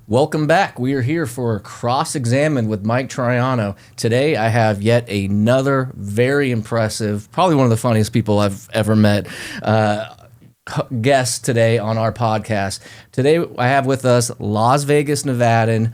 Welcome back. We are here for Cross-Examined with Mike Troiano. Today I have yet another very impressive, probably one of the funniest people I've ever met, guest today on our podcast. Today I have with us Las Vegas, Nevadan,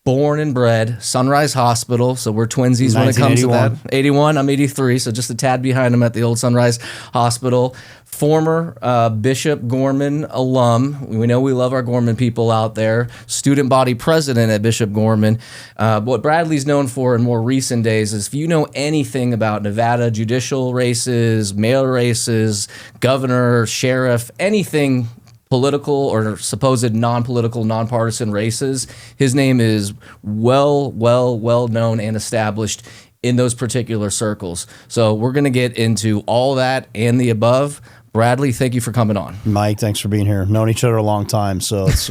born and bred, Sunrise Hospital, so we're twinsies when it comes to that. 81, I'm 83, so just a tad behind him at the old Sunrise Hospital. Former Bishop Gorman alum. We know we love our Gorman people out there. Student body president at Bishop Gorman. What Bradley's known for in more recent days is if you know anything about Nevada judicial races, mayor races, governor, sheriff, anything political or supposed non-political, nonpartisan races, his name is well known and established in those particular circles. So we're going to get into all that and the above. Bradley, thank you for coming on. Mike, thanks for being here. Known each other a long time, so it's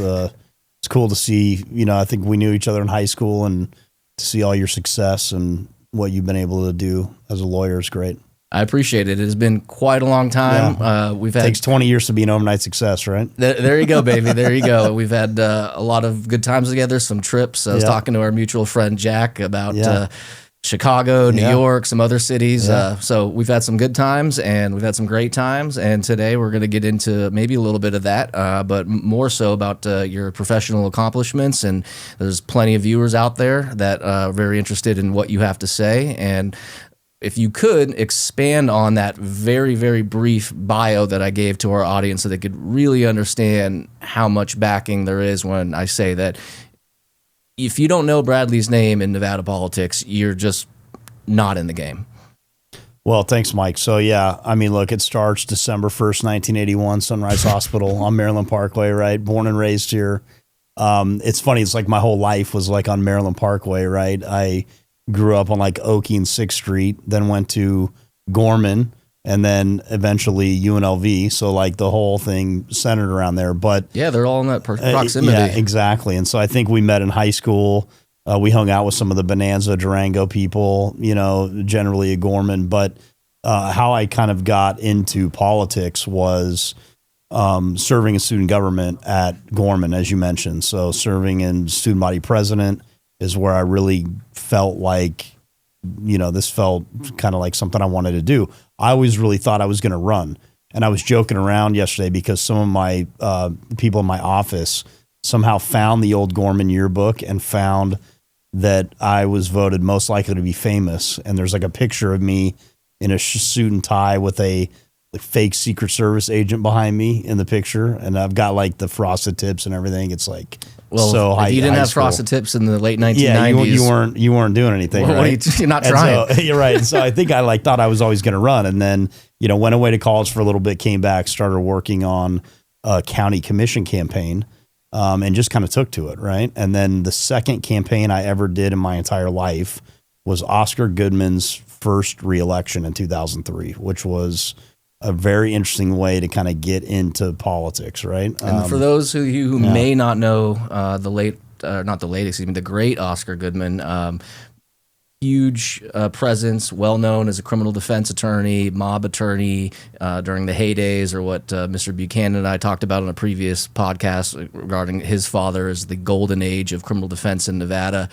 cool to see. I think we knew each other in high school, and to see all your success and what you've been able to do as a lawyer is great. I appreciate it. It has been quite a long time. Yeah. It takes 20 years to be an overnight success, right? There you go, baby. There you go. We've had a lot of good times together, some trips. I was talking to our mutual friend Jack about Chicago, New York, some other cities. So we've had some good times and we've had some great times. And today we're going to get into maybe a little bit of that, but more so about your professional accomplishments. And there's plenty of viewers out there that are very interested in what you have to say. And if you could expand on that very, very brief bio that I gave to our audience so they could really understand how much backing there is when I say that if you don't know Bradley's name in Nevada politics, you're just not in the game. Well, thanks, Mike. So, look, it starts December 1st, 1981, Sunrise Hospital on Maryland Parkway, right? Born and raised here. It's funny. It's like my whole life was like on Maryland Parkway, right? I grew up on like Oakey and 6th Street, then went to Gorman, and then eventually UNLV. So like the whole thing centered around there. But yeah, they're all in that proximity. Yeah, exactly. And so I think we met in high school. We hung out with some of the Bonanza Durango people, generally at Gorman. But how I kind of got into politics was serving in student government at Gorman, as you mentioned. So serving in student body president is where I really felt like, this felt kind of like something I wanted to do. I always really thought I was going to run. And I was joking around yesterday because some of my people in my office somehow found the old Gorman yearbook and found that I was voted most likely to be famous. And there's like a picture of me in a suit and tie with a fake Secret Service agent behind me in the picture. And I've got like the frosted tips and everything. It's like, so if you didn't have frosted tips in the late 1990s. Yeah, you weren't doing anything, right? You're not trying. So, you're right. So I think I thought I was always going to run, and then went away to college for a little bit, came back, started working on a county commission campaign, and just kind of took to it, right? And then the second campaign I ever did in my entire life was Oscar Goodman's first reelection in 2003, which was a very interesting way to kind of get into politics, right? And for those of you who may not know the great Oscar Goodman, huge presence, well known as a criminal defense attorney, mob attorney during the heydays, or what Mr. Buchanan and I talked about on a previous podcast regarding his father as the golden age of criminal defense in Nevada.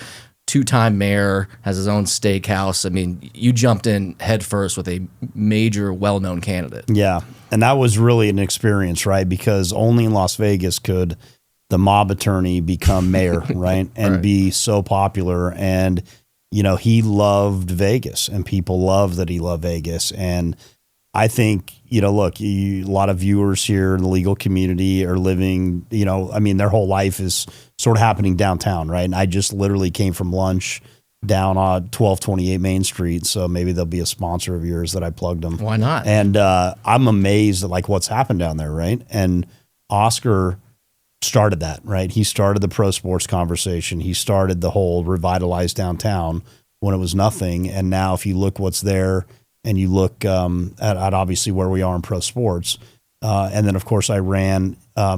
Two-time mayor, has his own steakhouse. I mean, you jumped in head first with a major, well-known candidate. Yeah, and that was really an experience, right? Because only in Las Vegas could the mob attorney become mayor, right? And be so popular. And, he loved Vegas, and people loved that he loved Vegas. And I think, look, a lot of viewers here in the legal community are living, their whole life is sort of happening downtown, right? And I just literally came from lunch down on 1228 Main Street, so maybe there'll be a sponsor of yours that I plugged them. Why not? And I'm amazed at like what's happened down there, right? And Oscar started that, right? He started the pro sports conversation. He started the whole revitalized downtown when it was nothing. And now if you look what's there, and you look at obviously where we are in pro sports. And then, of course, I ran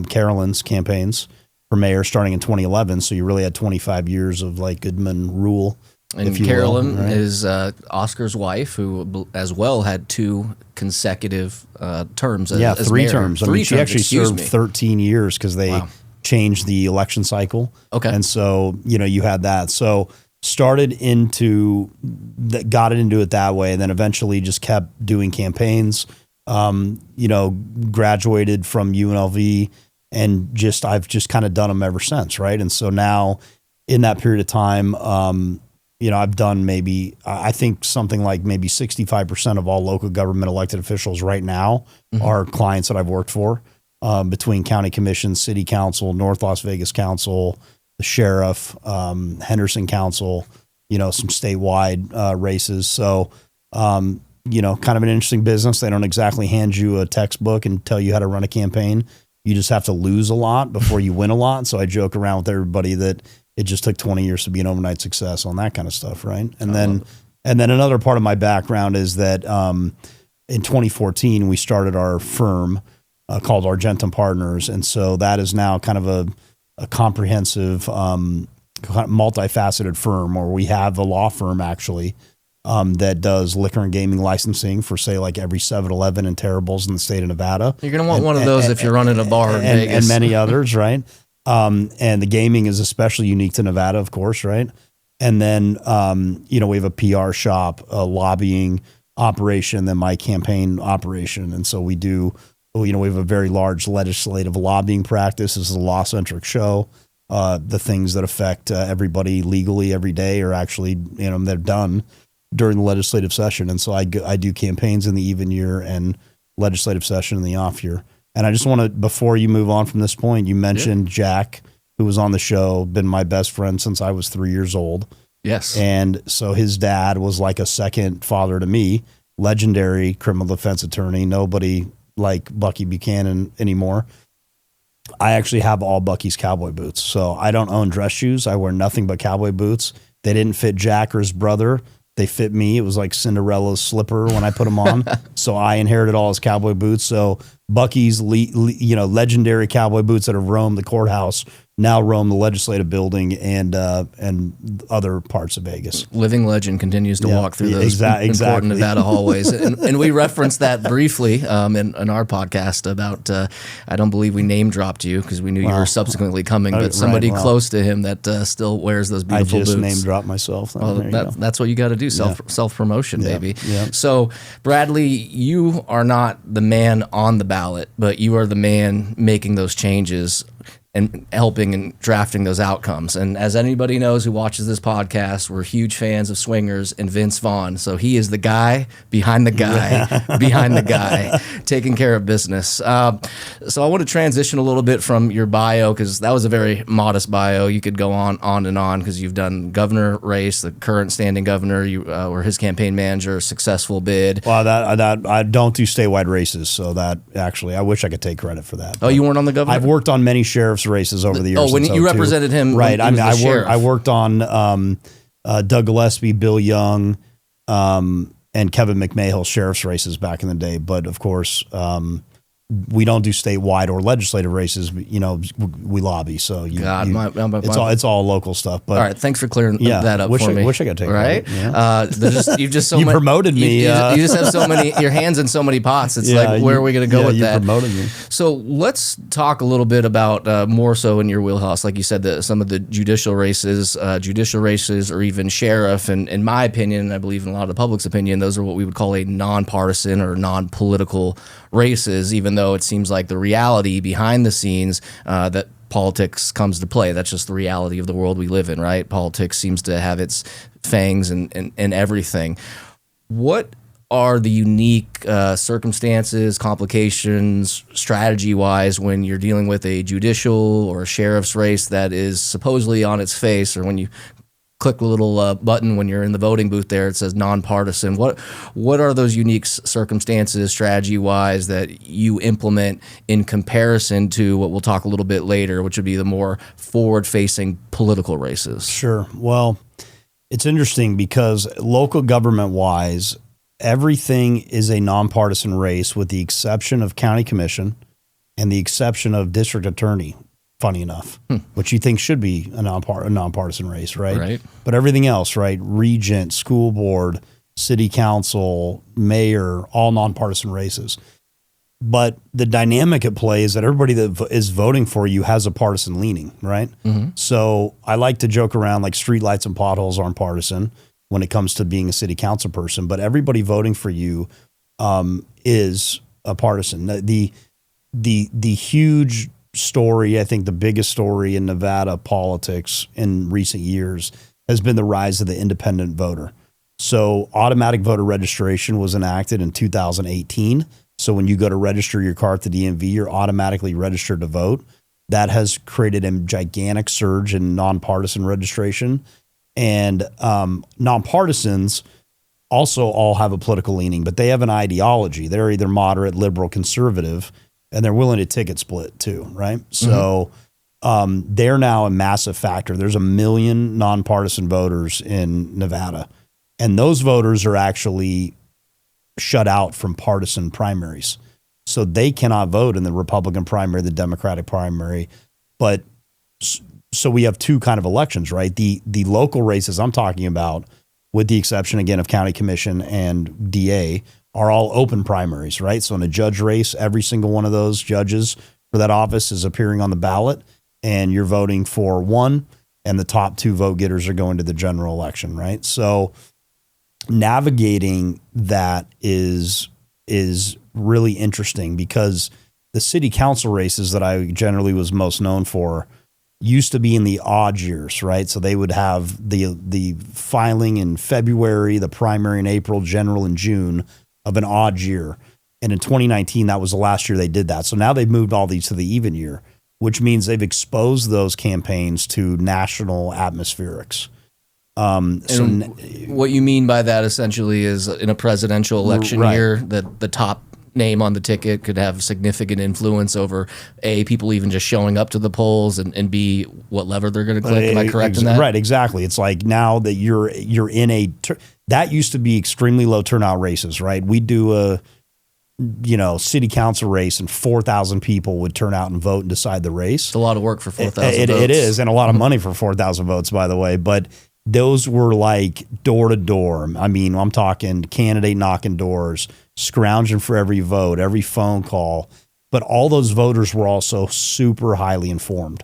Carolyn's campaigns for mayor starting in 2011. So you really had 25 years of like Goodman rule. And Carolyn is Oscar's wife, who as well had 2 consecutive terms. As 3 mayor. terms. I mean, she actually served 13 years because they change the election cycle. Okay. And so, you had that. So got into it that way, and then eventually just kept doing campaigns, graduated from UNLV, and I've just kind of done them ever since. Right. And so now in that period of time, I've done I think something like maybe 65% of all local government elected officials right now are clients that I've worked for, between county commission, city council, North Las Vegas council, the sheriff, Henderson council, some statewide races. So, kind of an interesting business. They don't exactly hand you a textbook and tell you how to run a campaign. You just have to lose a lot before you win a lot. So I joke around with everybody that it just took 20 years to be an overnight success on that kind of stuff, right? And then another part of my background is that in 2014 we started our firm called Argentum Partners, and so that is now kind of a comprehensive, multifaceted firm, where we have a law firm actually that does liquor and gaming licensing for, say, like every 7-Eleven and Terrible's in the state of Nevada. You're going to want one of those if you're running a bar in Vegas. And many others, right? And the gaming is especially unique to Nevada, of course, right? And then, we have a PR shop, a lobbying operation, then my campaign operation. And so we have a very large legislative lobbying practice. This is a law-centric show. The things that affect everybody legally every day are actually, they're done during the legislative session. And so I do campaigns in the even year and legislative session in the off year. And I just want to, before you move on from this point, you mentioned Jack, who was on the show, been my best friend since I was 3 years old. Yes. And so his dad was like a second father to me, legendary criminal defense attorney. Nobody like Bucky Buchanan anymore. I actually have all Bucky's cowboy boots. So I don't own dress shoes. I wear nothing but cowboy boots. They didn't fit Jack or his brother. They fit me. It was like Cinderella's slipper when I put them on. So I inherited all his cowboy boots. So Bucky's, legendary cowboy boots that have roamed the courthouse now roam the legislative building and other parts of Vegas. Living legend continues to walk through those important Nevada hallways. And we referenced that briefly in our podcast about, I don't believe we name dropped you because we knew you were subsequently coming, but somebody close to him that still wears those beautiful boots. I just name dropped myself. Well, that's what you got to do, self-promotion, baby. Yeah. So, Bradley, you are not the man on the ballot, but you are the man making those changes and helping and drafting those outcomes. And as anybody knows who watches this podcast, we're huge fans of Swingers and Vince Vaughn. So he is the guy behind the guy, taking care of business. So I want to transition a little bit from your bio, because that was a very modest bio. You could go on and on, because you've done governor race, the current standing governor, you were his campaign manager, successful bid. Well, that I don't do statewide races, so that actually, I wish I could take credit for that. Oh, you weren't on the governor? I've worked on many sheriff's races over the years. Oh, when you represented him, right? I worked on Doug Gillespie, Bill Young, and Kevin McMahill sheriff's races back in the day. But of course, we don't do statewide or legislative races. We lobby. So it's all local stuff. But all right, thanks for clearing that up for me. Wish I could take right. You've just you promoted me. You just have so many. Your hands in so many pots. It's like, where are we going to go with that? You promoted me. So let's talk a little bit about more so in your wheelhouse, like you said, some of the judicial races, or even sheriff. And in my opinion, and I believe in a lot of the public's opinion, those are what we would call a nonpartisan or non-political races, even though it seems like the reality behind the scenes that politics comes to play. That's just the reality of the world we live in, right? Politics seems to have its fangs and everything. What are the unique circumstances, complications, strategy-wise, when you're dealing with a judicial or a sheriff's race that is supposedly on its face, or when you click the little button when you're in the voting booth there, it says nonpartisan. What are those unique circumstances, strategy-wise, that you implement in comparison to what we'll talk a little bit later, which would be the more forward-facing political races? Sure. Well, it's interesting because local government-wise, everything is a nonpartisan race with the exception of county commission and the exception of district attorney. Funny enough, which you think should be a nonpartisan race, right? Right. But everything else, right? Regent, school board, city council, mayor, all nonpartisan races. But the dynamic at play is that everybody that is voting for you has a partisan leaning, right? So I like to joke around like streetlights and potholes aren't partisan when it comes to being a city council person, but everybody voting for you is a partisan. The huge story, I think the biggest story in Nevada politics in recent years has been the rise of the independent voter. So automatic voter registration was enacted in 2018. So when you go to register your car at the DMV, you're automatically registered to vote. That has created a gigantic surge in nonpartisan registration. And nonpartisans also all have a political leaning, but they have an ideology. They're either moderate, liberal, conservative, and they're willing to ticket split too, right? So they're now a massive factor. There's 1 million nonpartisan voters in Nevada, and those voters are actually shut out from partisan primaries. So they cannot vote in the Republican primary, the Democratic primary. But so we have two kind of elections, right? The local races I'm talking about, with the exception again of county commission and DA, are all open primaries, right? So in a judge race, every single one of those judges for that office is appearing on the ballot, and you're voting for one, and the top 2 vote getters are going to the general election, right? So navigating that is really interesting, because the city council races that I generally was most known for used to be in the odd years, right? So they would have the filing in February, the primary in April, general in June of an odd year. And in 2019, that was the last year they did that. So now they've moved all these to the even year, which means they've exposed those campaigns to national atmospherics. What you mean by that essentially is in a presidential election year that the top name on the ticket could have significant influence over A, people even just showing up to the polls, and B, what lever they're going to click. Am I correct in that? Right, exactly. It's like now that you're in that used to be extremely low turnout races, right? We do a city council race and 4,000 people would turn out and vote and decide the race. It's a lot of work for 4,000 votes. It is, and a lot of money for 4,000 votes, by the way. But those were like door to door. I mean, I'm talking candidate knocking doors, scrounging for every vote, every phone call. But all those voters were also super highly informed.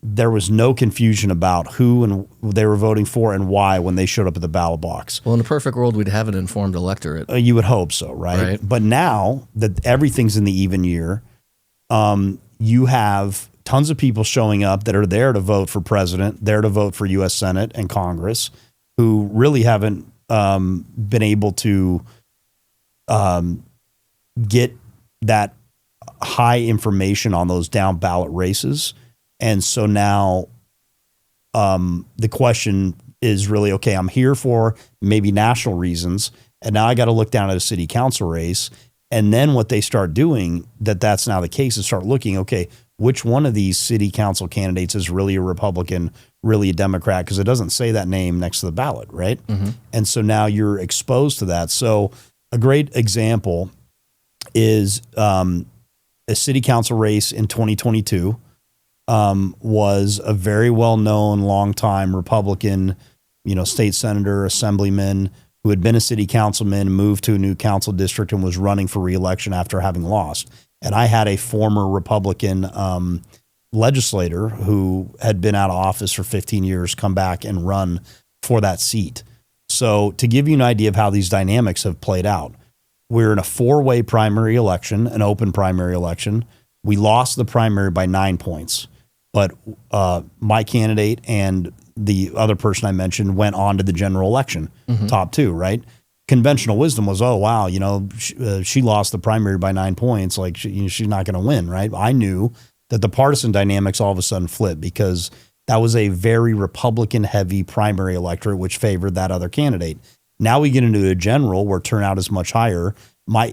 There was no confusion about who and they were voting for and why when they showed up at the ballot box. Well, in a perfect world, we'd have an informed electorate. You would hope so, right? But now that everything's in the even year, you have tons of people showing up that are there to vote for president, there to vote for U.S. Senate and Congress, who really haven't been able to get that high information on those down ballot races. And so now the question is really, okay, I'm here for maybe national reasons, and now I got to look down at a city council race. And then what they start doing, that's now the case, is start looking, okay, which one of these city council candidates is really a Republican, really a Democrat, because it doesn't say that name next to the ballot, right? And so now you're exposed to that. So a great example is a city council race in 2022 was a very well-known, long-time Republican, state senator, assemblyman who had been a city councilman, moved to a new council district, and was running for re-election after having lost. And I had a former Republican legislator who had been out of office for 15 years come back and run for that seat. So to give you an idea of how these dynamics have played out, we're in a 4-way primary election, an open primary election. We lost the primary by 9 points, but my candidate and the other person I mentioned went on to the general election, top 2, right? Conventional wisdom was, oh, wow, she lost the primary by 9 points. Like, she's not going to win, right? I knew that the partisan dynamics all of a sudden flipped because that was a very Republican-heavy primary electorate, which favored that other candidate. Now we get into a general where turnout is much higher.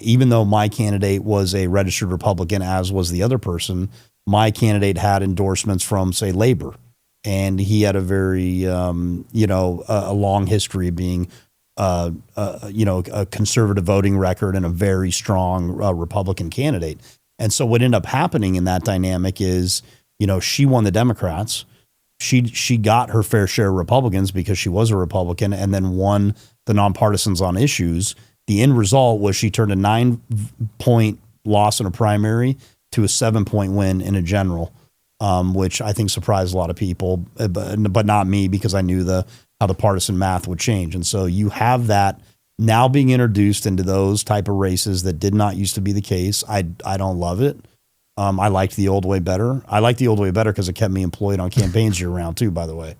Even though my candidate was a registered Republican, as was the other person, my candidate had endorsements from, say, Labor. And he had a very, a long history of being, a conservative voting record and a very strong Republican candidate. And so what ended up happening in that dynamic is, she won the Democrats. She got her fair share of Republicans because she was a Republican, and then won the nonpartisans on issues. the end result was she turned a 9-point loss in a primary to a 7-point win in a general, which I think surprised a lot of people, but not me, because I knew how the partisan math would change. And so you have that now being introduced into those type of races that did not used to be the case. I don't love it. I liked the old way better. I liked the old way better because it kept me employed on campaigns year round too, by the way.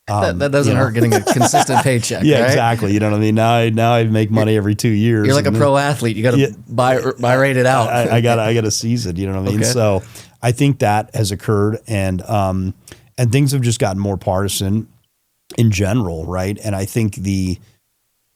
That doesn't hurt getting a consistent paycheck. Yeah, right? Exactly. You know what I mean? Now I make money every 2 years. You're like a pro athlete. You got to buy rate it out. I got a season. You know what I mean? Okay. So I think that has occurred, and things have just gotten more partisan in general, right? And I think the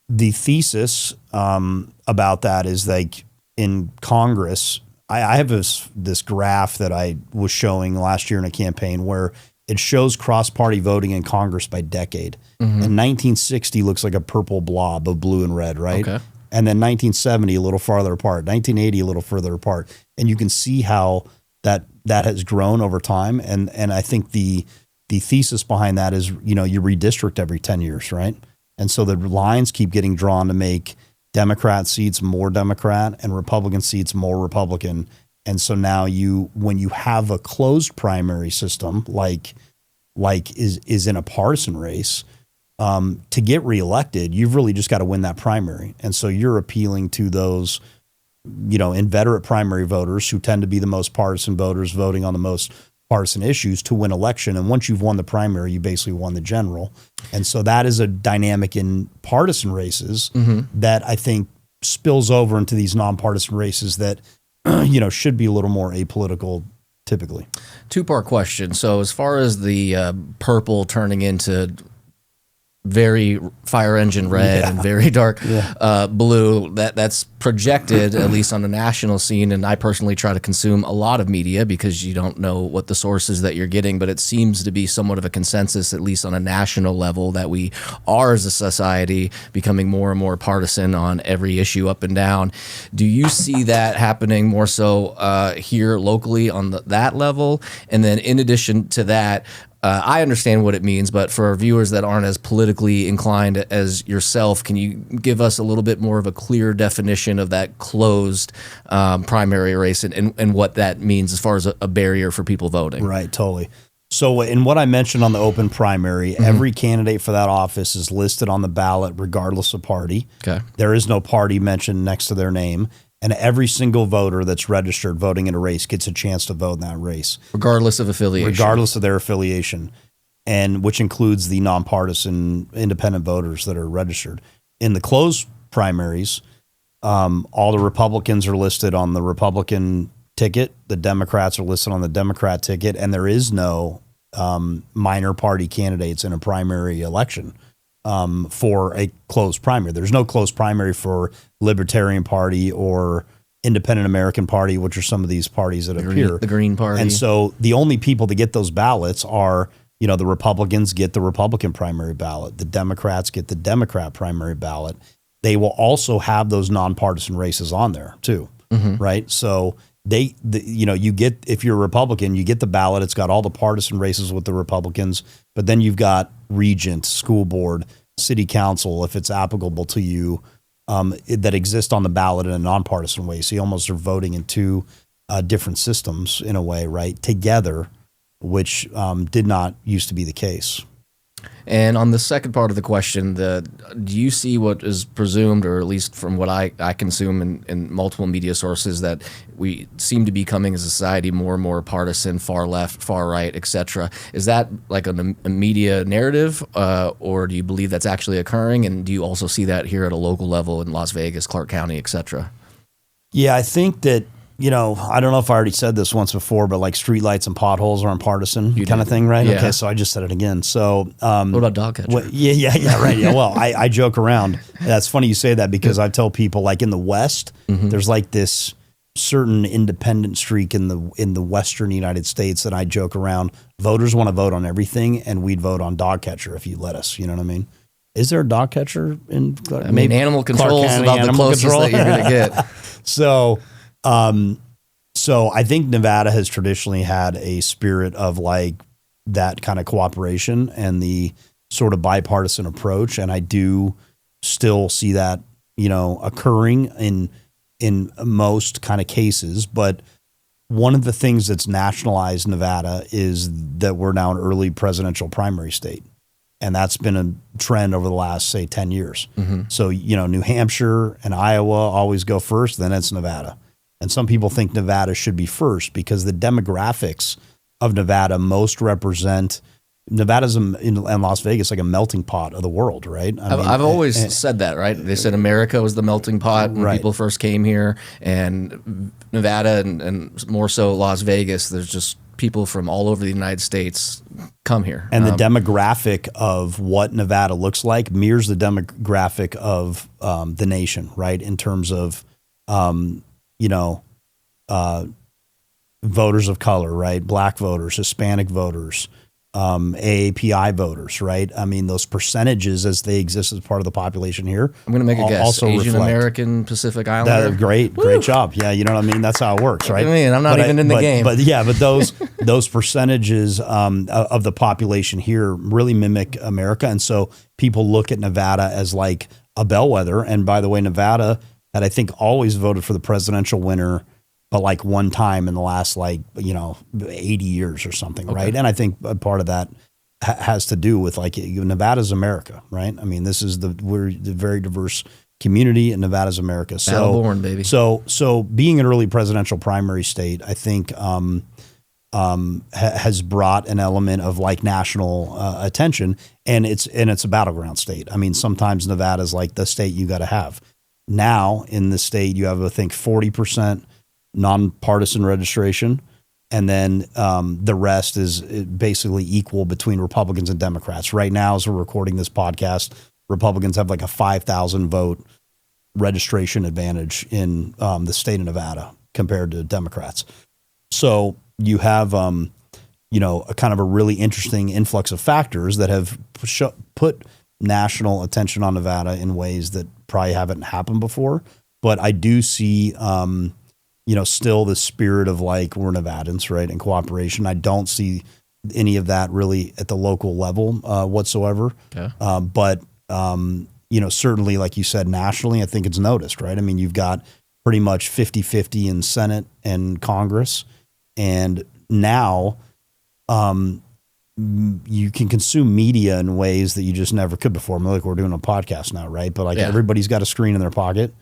thesis about that is like in Congress. I have this graph that I was showing last year in a campaign where it shows cross-party voting in Congress by decade. Mm-hmm. And 1960 looks like a purple blob of blue and red, right? Okay. And then 1970 a little farther apart, 1980 a little further apart. And you can see how that has grown over time. And I think the thesis behind that is, you redistrict every 10 years, right? And so the lines keep getting drawn to make Democrat seats more Democrat and Republican seats more Republican. And so now when you have a closed primary system, like is in a partisan race, to get reelected, you've really just got to win that primary. And so you're appealing to those, inveterate primary voters who tend to be the most partisan voters voting on the most partisan issues to win election. And once you've won the primary, you basically won the general. And so that is a dynamic in partisan races that I think spills over into these nonpartisan races that, should be a little more apolitical typically. Two-part question. So as far as the purple turning into very fire engine red and very dark blue, that's projected, at least on the national scene. And I personally try to consume a lot of media because you don't know what the sources that you're getting, but it seems to be somewhat of a consensus, at least on a national level, that we are as a society becoming more and more partisan on every issue up and down. Do you see that happening more so here locally on that level? And then in addition to that, I understand what it means, but for our viewers that aren't as politically inclined as yourself, can you give us a little bit more of a clear definition of that closed primary race and what that means as far as a barrier for people voting? Right, totally. So in what I mentioned on the open primary, every candidate for that office is listed on the ballot regardless of party. Okay. There is no party mentioned next to their name. And every single voter that's registered voting in a race gets a chance to vote in that race. Regardless of affiliation. Regardless of their affiliation, and which includes the nonpartisan independent voters that are registered. In the closed primaries, all the Republicans are listed on the Republican ticket. The Democrats are listed on the Democrat ticket. And there is no minor party candidates in a primary election. For a closed primary. There's no closed primary for Libertarian Party or Independent American Party, which are some of these parties that appear. The Green Party. And so the only people that get those ballots are, the Republicans get the Republican primary ballot. The Democrats get the Democrat primary ballot. They will also have those nonpartisan races on there too, right? So you get, if you're a Republican, you get the ballot. It's got all the partisan races with the Republicans, but then you've got regent, school board, city council, if it's applicable to you, that exist on the ballot in a nonpartisan way. So you almost are voting in two different systems in a way, right? Together, which did not used to be the case. And on the second part of the question, do you see what is presumed, or at least from what I consume in multiple media sources, that we seem to be becoming as a society more and more partisan, far left, far right, etc.? Is that like a media narrative, or do you believe that's actually occurring? And do you also see that here at a local level in Las Vegas, Clark County, etc.? Yeah, I think that, I don't know if I already said this once before, but like streetlights and potholes aren't partisan kind of thing, right? Yeah. Okay, so I just said it again. So what about dog catcher? Right. Yeah. Well, I joke around. That's funny you say that because I tell people, like in the West, there's like this certain independent streak in the Western United States, and I joke around. Voters want to vote on everything, and we'd vote on dog catcher if you let us. You know what I mean? Is there a dog catcher in? Maybe animal control is about the closest that you're going to get. So I think Nevada has traditionally had a spirit of like that kind of cooperation and the sort of bipartisan approach. And I do still see that occurring in most kind of cases. But one of the things that's nationalized Nevada is that we're now an early presidential primary state. And that's been a trend over the last, say, 10 years. So, New Hampshire and Iowa always go first, then it's Nevada. And some people think Nevada should be first because the demographics of Nevada most represent Nevada's in Las Vegas like a melting pot of the world, right? I've always said that, right? They said America was the melting pot when people first came here, and Nevada and more so Las Vegas, there's just people from all over the United States come here. And the demographic of what Nevada looks like mirrors the demographic of the nation, right? In terms of, voters of color, right? Black voters, Hispanic voters, AAPI voters, right? I mean, those percentages as they exist as part of the population here. I'm going to make a guess. Also Asian American, Pacific Islander. Great job. Yeah, you know what I mean? That's how it works, right? I mean, I'm not even in the game. But those percentages of the population here really mimic America. And so people look at Nevada as like a bellwether. And by the way, Nevada had, I think, always voted for the presidential winner, but like one time in the last 80 years or something, right? And I think a part of that has to do with like Nevada's America, right? I mean, we're the very diverse community, and Nevada's America. So Battleborn, baby. So being an early presidential primary state, I think has brought an element of like national attention, and it's a battleground state. I mean, sometimes Nevada's like the state you got to have. Now in the state, you have I think 40% nonpartisan registration, and then the rest is basically equal between Republicans and Democrats. Right now, as we're recording this podcast, Republicans have like a 5,000 vote registration advantage in the state of Nevada compared to Democrats. So you have a kind of a really interesting influx of factors that have put national attention on Nevada in ways that probably haven't happened before. But I do see still the spirit of like we're Nevadans, right, and cooperation. I don't see any of that really at the local level whatsoever. Okay. But certainly, like you said, nationally, I think it's noticed, right? I mean, you've got pretty much 50-50 in Senate and Congress, and now you can consume media in ways that you just never could before. I mean, like we're doing a podcast now, right? But like everybody's got a screen in their pocket.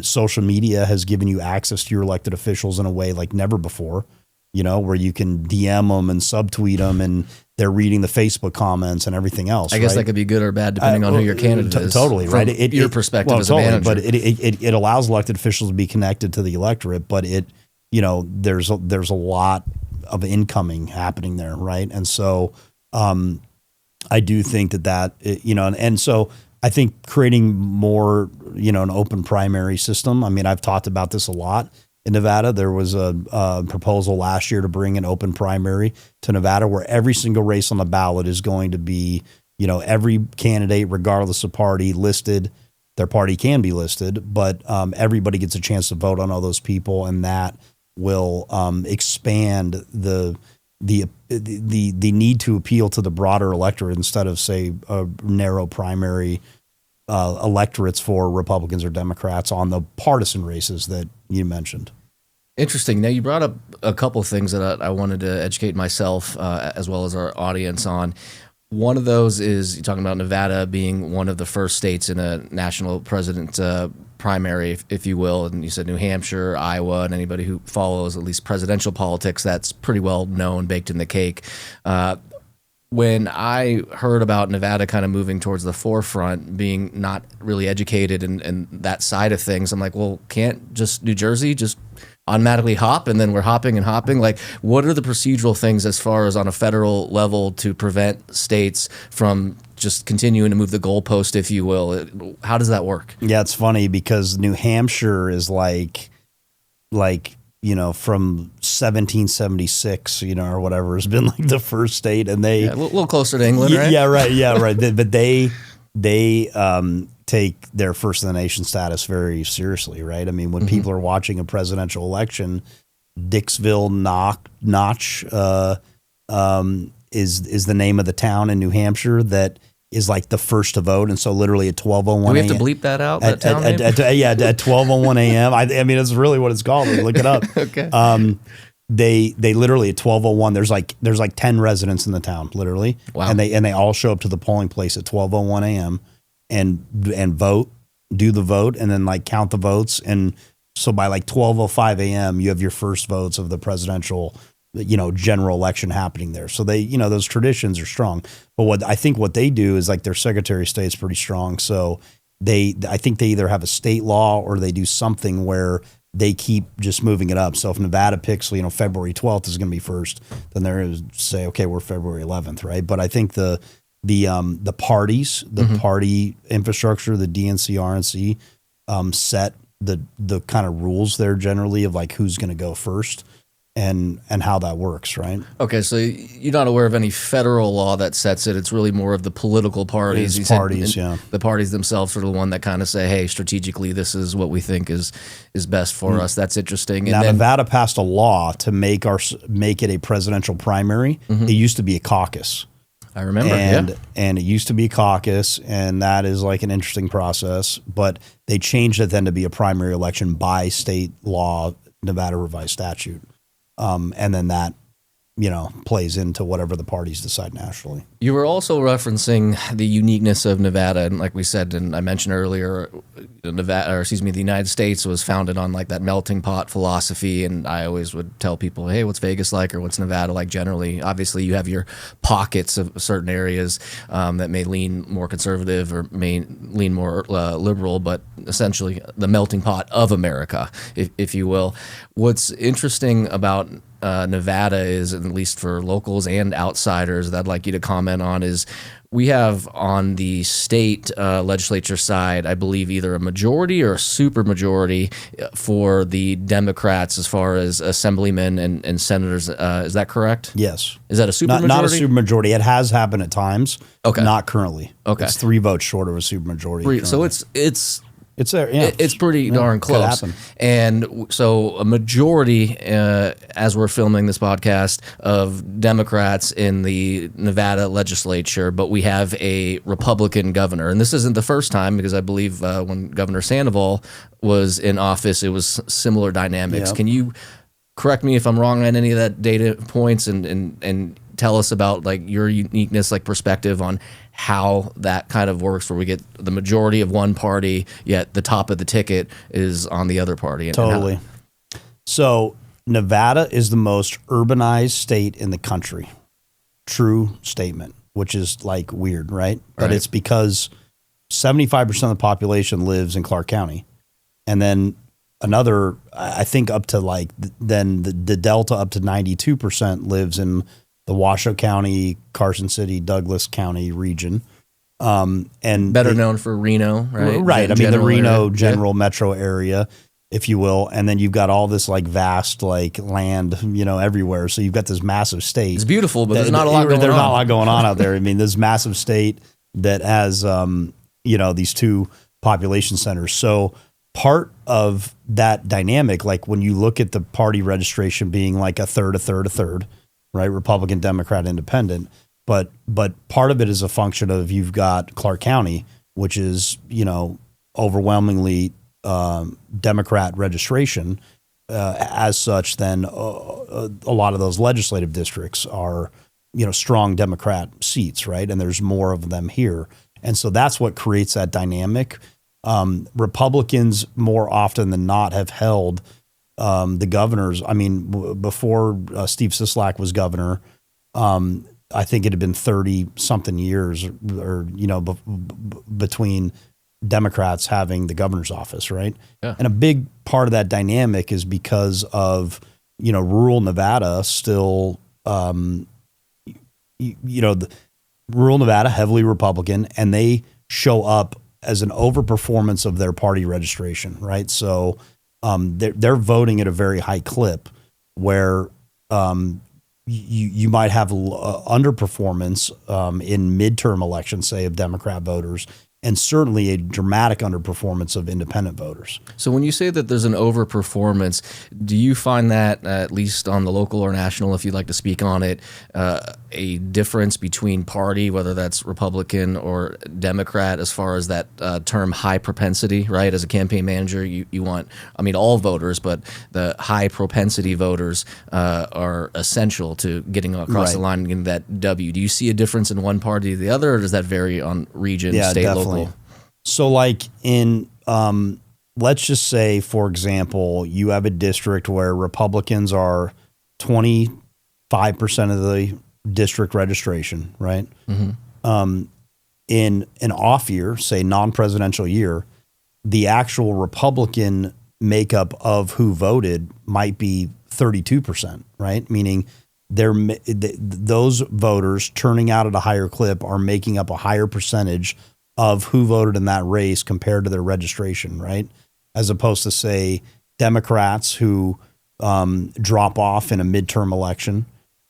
Social media has given you access to your elected officials in a way like never before, where you can DM them and subtweet them and they're reading the Facebook comments and everything else. I guess that could be good or bad depending on who your candidate is. Totally, right? Your perspective as a manager. But it allows elected officials to be connected to the electorate, but there's a lot of incoming happening there, right? And so I do think that and so I think creating more, an open primary system. I mean, I've talked about this a lot in Nevada. There was a proposal last year to bring an open primary to Nevada where every single race on the ballot is going to be, every candidate, regardless of party, listed. Their party can be listed, but everybody gets a chance to vote on all those people, and that will expand the need to appeal to the broader electorate instead of, say, a narrow primary electorates for Republicans or Democrats on the partisan races that you mentioned. Interesting. Now, you brought up a couple of things that I wanted to educate myself as well as our audience on. One of those is you're talking about Nevada being one of the first states in a national president primary, if you will. And you said New Hampshire, Iowa, and anybody who follows at least presidential politics, that's pretty well known, baked in the cake. When I heard about Nevada kind of moving towards the forefront, being not really educated in that side of things, I'm like, well, can't just New Jersey just automatically hop, and then we're hopping and hopping? Like, what are the procedural things as far as on a federal level to prevent states from just continuing to move the goalpost, if you will? How does that work? Yeah, it's funny because New Hampshire is like from 1776, or whatever, has been like the first state, and they a little closer to England, right? Yeah, right. But they take their first in the nation status very seriously, right? I mean, when people are watching a presidential election, Dixville Notch is the name of the town in New Hampshire that is like the first to vote. And so literally at 12:01 Do we have to bleep that out? at 12:01 a.m. I mean, it's really what it's called. Look it up. Okay. They literally at 12:01, there's like 10 residents in the town, literally. Wow. And they all show up to the polling place at 12:01 a.m. and vote, do the vote, and then like count the votes. And so by like 12:05 a.m., you have your first votes of the presidential, general election happening there. So they, those traditions are strong. But I think what they do is like their Secretary of State's pretty strong. So I think they either have a state law or they do something where they keep just moving it up. So if Nevada picks, February 12th is going to be first, then they're say, okay, we're February 11th, right? But I think the parties, the party infrastructure, the DNC, RNC, set the kind of rules there generally of like who's going to go first and how that works, right? Okay, so you're not aware of any federal law that sets it. It's really more of the political parties. The parties themselves are the one that kind of say, hey, strategically, this is what we think is best for us. That's interesting. Now, Nevada passed a law to make it a presidential primary. It used to be a caucus. I remember, and it used to be a caucus, and that is like an interesting process. But they changed it then to be a primary election by state law, Nevada revised statute. And then that, plays into whatever the parties decide nationally. You were also referencing the uniqueness of Nevada, and like we said, and I mentioned earlier, the United States was founded on like that melting pot philosophy, and I always would tell people, hey, what's Vegas like, or what's Nevada like generally? Obviously, you have your pockets of certain areas that may lean more conservative or may lean more liberal, but essentially the melting pot of America, if you will. What's interesting about Nevada is, at least for locals and outsiders that I'd like you to comment on, is we have on the state legislature side, I believe, either a majority or a super majority for the Democrats as far as assemblymen and senators. Is that correct? Yes. Is that a super majority? Not a super majority. It has happened at times. Okay. Not currently. Okay. It's 3 votes short of a super majority. So it's there, yeah. It's pretty darn close. And so a majority, as we're filming this podcast, of Democrats in the Nevada legislature, but we have a Republican governor. And this isn't the first time, because I believe when Governor Sandoval was in office, it was similar dynamics. Yep. Can you correct me if I'm wrong on any of that data points and tell us about like your uniqueness, like perspective on how that kind of works, where we get the majority of one party, yet the top of the ticket is on the other party. Totally. So Nevada is the most urbanized state in the country. True statement, which is like weird, right? But it's because 75% of the population lives in Clark County. And then another, I think up to like, then the Delta up to 92% lives in the Washoe County, Carson City, Douglas County region. And better known for Reno, right? Right. I mean, the Reno general metro area, if you will. And then you've got all this like vast like land, everywhere. So you've got this massive state. It's beautiful, but there's not a lot going on. There's not a lot going on out there. I mean, this massive state that has, these 2 population centers. So part of that dynamic, like when you look at the party registration being like a third, right? Republican, Democrat, Independent. But part of it is a function of you've got Clark County, which is, overwhelmingly Democrat registration. As such, then a lot of those legislative districts are, strong Democrat seats, right? And there's more of them here. And so that's what creates that dynamic. Republicans more often than not have held the governors. I mean, before Steve Sisolak was governor, I think it had been 30 something years between Democrats having the governor's office. Right. Yeah. And a big part of that dynamic is because of, rural Nevada still, the rural Nevada, heavily Republican, and they show up as an overperformance of their party registration. Right. So, they're voting at a very high clip, where you might have underperformance in midterm elections, say, of Democrat voters and certainly a dramatic underperformance of independent voters. So when you say that there's an overperformance, do you find that, at least on the local or national, if you'd like to speak on it, a difference between party, whether that's Republican or Democrat, as far as that term high propensity, right? As a campaign manager, you want, I mean, all voters, but the high propensity voters are essential to getting across the line and getting that W. Do you see a difference in one party to the other, or does that vary on region, state, definitely. local? So like in, let's just say, for example, you have a district where Republicans are 25% of the district registration, right? Mm-hmm. In an off year, say non-presidential year, the actual Republican makeup of who voted might be 32%, right? Meaning those voters turning out at a higher clip are making up a higher percentage of who voted in that race compared to their registration, right? As opposed to, say, Democrats who drop off in a midterm election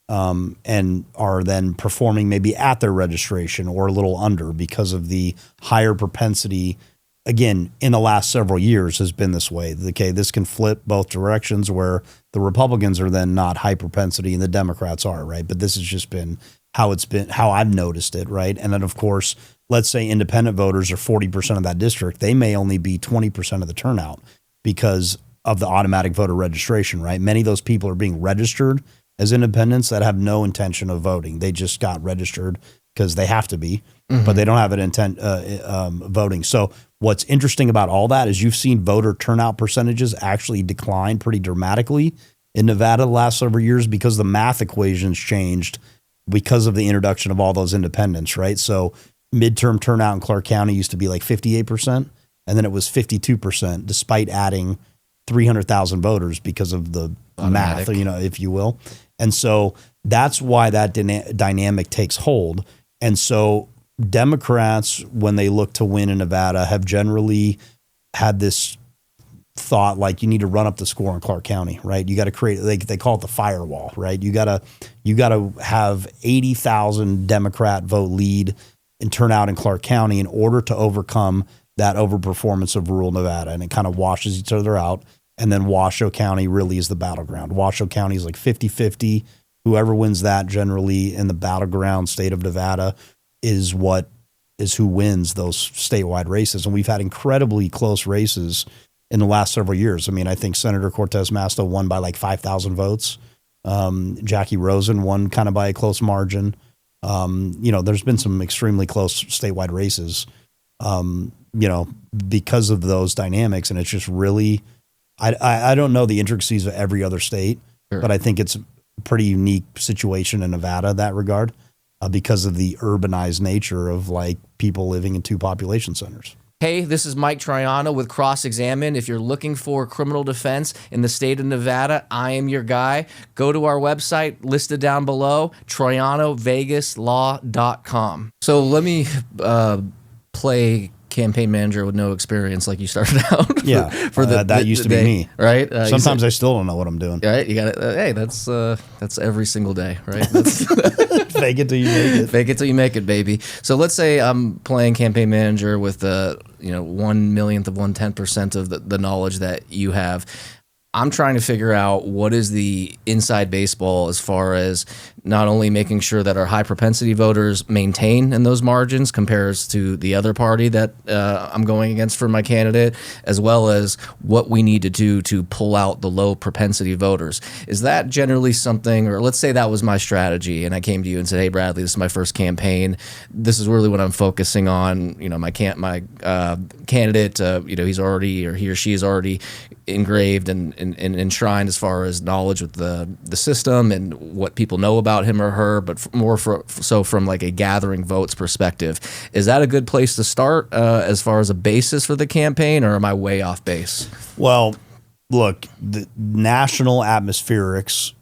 and are then performing maybe at their registration or a little under because of the higher propensity. Again, in the last several years has been this way. Okay, this can flip both directions where the Republicans are then not high propensity and the Democrats are, right? But this has just been how I've noticed it, right? And then, of course, let's say independent voters are 40% of that district. They may only be 20% of the turnout because of the automatic voter registration, right? Many of those people are being registered as independents that have no intention of voting. They just got registered because they have to be, but they don't have an intent voting. So what's interesting about all that is you've seen voter turnout percentages actually decline pretty dramatically in Nevada the last several years because the math equations changed because of the introduction of all those independents, right? So midterm turnout in Clark County used to be like 58%, and then it was 52% despite adding 300,000 voters because of the automatic math, if you will. And so that's why that dynamic takes hold. And so Democrats, when they look to win in Nevada, have generally had this thought like you need to run up the score in Clark County, right? You got to create, they call it the firewall, right? You got to have 80,000 Democrat vote lead and turnout in Clark County in order to overcome that overperformance of rural Nevada. And it kind of washes each other out. And then Washoe County really is the battleground. Washoe County is like 50-50. Whoever wins that generally in the battleground state of Nevada is who wins those statewide races. And we've had incredibly close races in the last several years. I mean, I think Senator Cortez Masto won by like 5,000 votes. Jackie Rosen won kind of by a close margin. There's been some extremely close statewide races, because of those dynamics. And it's just really, I don't know the intricacies of every other state, sure, but I think it's a pretty unique situation in Nevada in that regard because of the urbanized nature of like people living in two population centers. Hey, this is Mike Troiano with Cross Examine. If you're looking for criminal defense in the state of Nevada, I am your guy. Go to our website, listed down below, TroianoVegasLaw.com. So let me play campaign manager with no experience like you started out. That used to be me. Right? Sometimes I still don't know what I'm doing. Right? You got it. Hey, that's every single day, right? Fake it till you make it. Fake it till you make it, baby. So let's say I'm playing campaign manager with 1/1,000,000th of 1/10% of the knowledge that you have. I'm trying to figure out what is the inside baseball as far as not only making sure that our high propensity voters maintain in those margins compares to the other party that I'm going against for my candidate, as well as what we need to do to pull out the low propensity voters. Is that generally something, or let's say that was my strategy and I came to you and said, hey, Bradley, this is my first campaign. This is really what I'm focusing on. My candidate, he's already, or he or she is already engraved and enshrined as far as knowledge with the system and what people know about him or her, but so from like a gathering votes perspective. Is that a good place to start as far as a basis for the campaign, or am I way off base? Well, look, the national atmospherics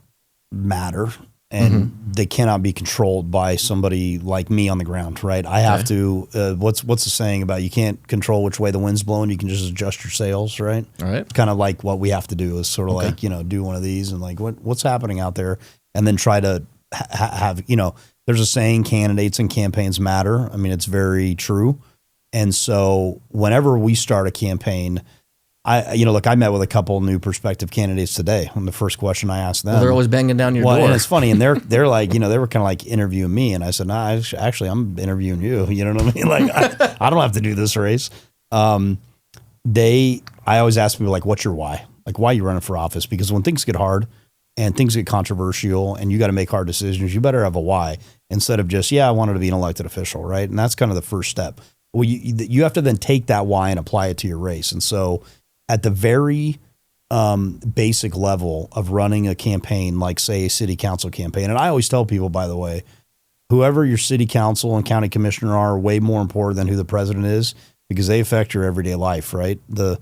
matter, and they cannot be controlled by somebody like me on the ground, right? I have to, what's the saying about you can't control which way the wind's blowing, you can just adjust your sails, right? All right. Kind of like what we have to do is sort of like, do one of these and like what's happening out there, and then try to have, there's a saying, candidates and campaigns matter. I mean, it's very true. And so whenever we start a campaign, I met with a couple new prospective candidates today. And the first question I asked them, well, they're always banging down your door. And it's funny, and they're like, they were kind of like interviewing me, and I said, "No, actually, I'm interviewing you." You know what I mean? Like, I don't have to do this race. I always ask people, like, what's your why? Like, why are you running for office? Because when things get hard and things get controversial, and you got to make hard decisions, you better have a why instead of just, I wanted to be an elected official, right? And that's kind of the first step. Well, you have to then take that why and apply it to your race, and so at the very basic level of running a campaign, like say a city council campaign. And I always tell people, by the way, whoever your city council and county commissioner are way more important than who the president is, because they affect your everyday life, right? The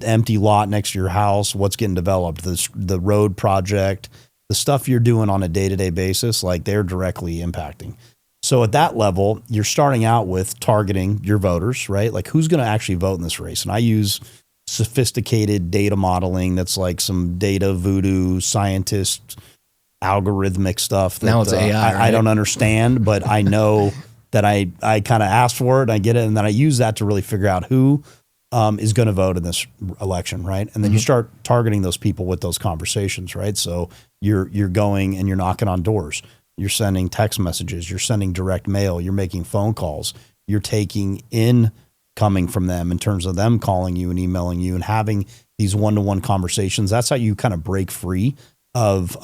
empty lot next to your house, what's getting developed, the road project, the stuff you're doing on a day-to-day basis, like they're directly impacting. So at that level, you're starting out with targeting your voters, right? Like who's going to actually vote in this race? And I use sophisticated data modeling that's like some data voodoo scientist algorithmic stuff that now it's AI, right? I don't understand, but I know that I kind of asked for it and I get it, and then I use that to really figure out who is going to vote in this election, right? And then you start targeting those people with those conversations, right? So you're going and you're knocking on doors, you're sending text messages, you're sending direct mail, you're making phone calls, you're taking in coming from them in terms of them calling you and emailing you and having these one-to-one conversations. That's how you kind of break free of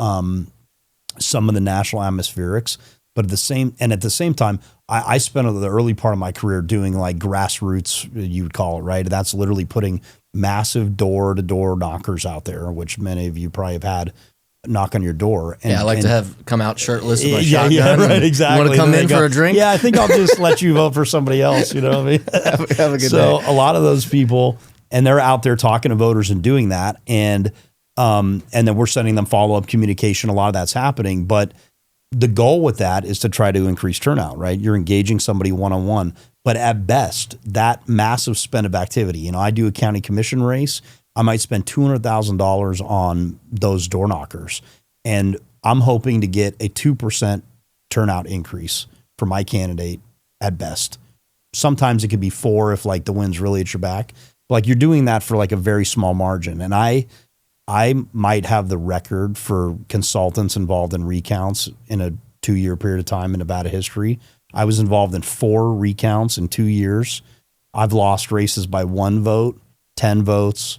some of the national atmospherics. But at the same time, I spent the early part of my career doing like grassroots, you would call it, right? That's literally putting massive door-to-door knockers out there, which many of you probably have had knock on your door. And, I like to have come out shirtless with my shotgun. Yeah, right, exactly. You want to come in for a drink? Yeah, I think I'll just let you vote for somebody else. You know what I mean? have a good day. So a lot of those people, and they're out there talking to voters and doing that, and then we're sending them follow-up communication. A lot of that's happening, but the goal with that is to try to increase turnout, right? You're engaging somebody one-on-one, but at best, that massive spend of activity. I do a county commission race. I might spend $200,000 on those door knockers, and I'm hoping to get a 2% turnout increase for my candidate at best. Sometimes it could be 4 if like the wind's really at your back. Like you're doing that for like a very small margin, and I might have the record for consultants involved in recounts in a 2-year period of time in Nevada history. I was involved in 4 recounts in 2 years. I've lost races by 1 vote, 10 votes,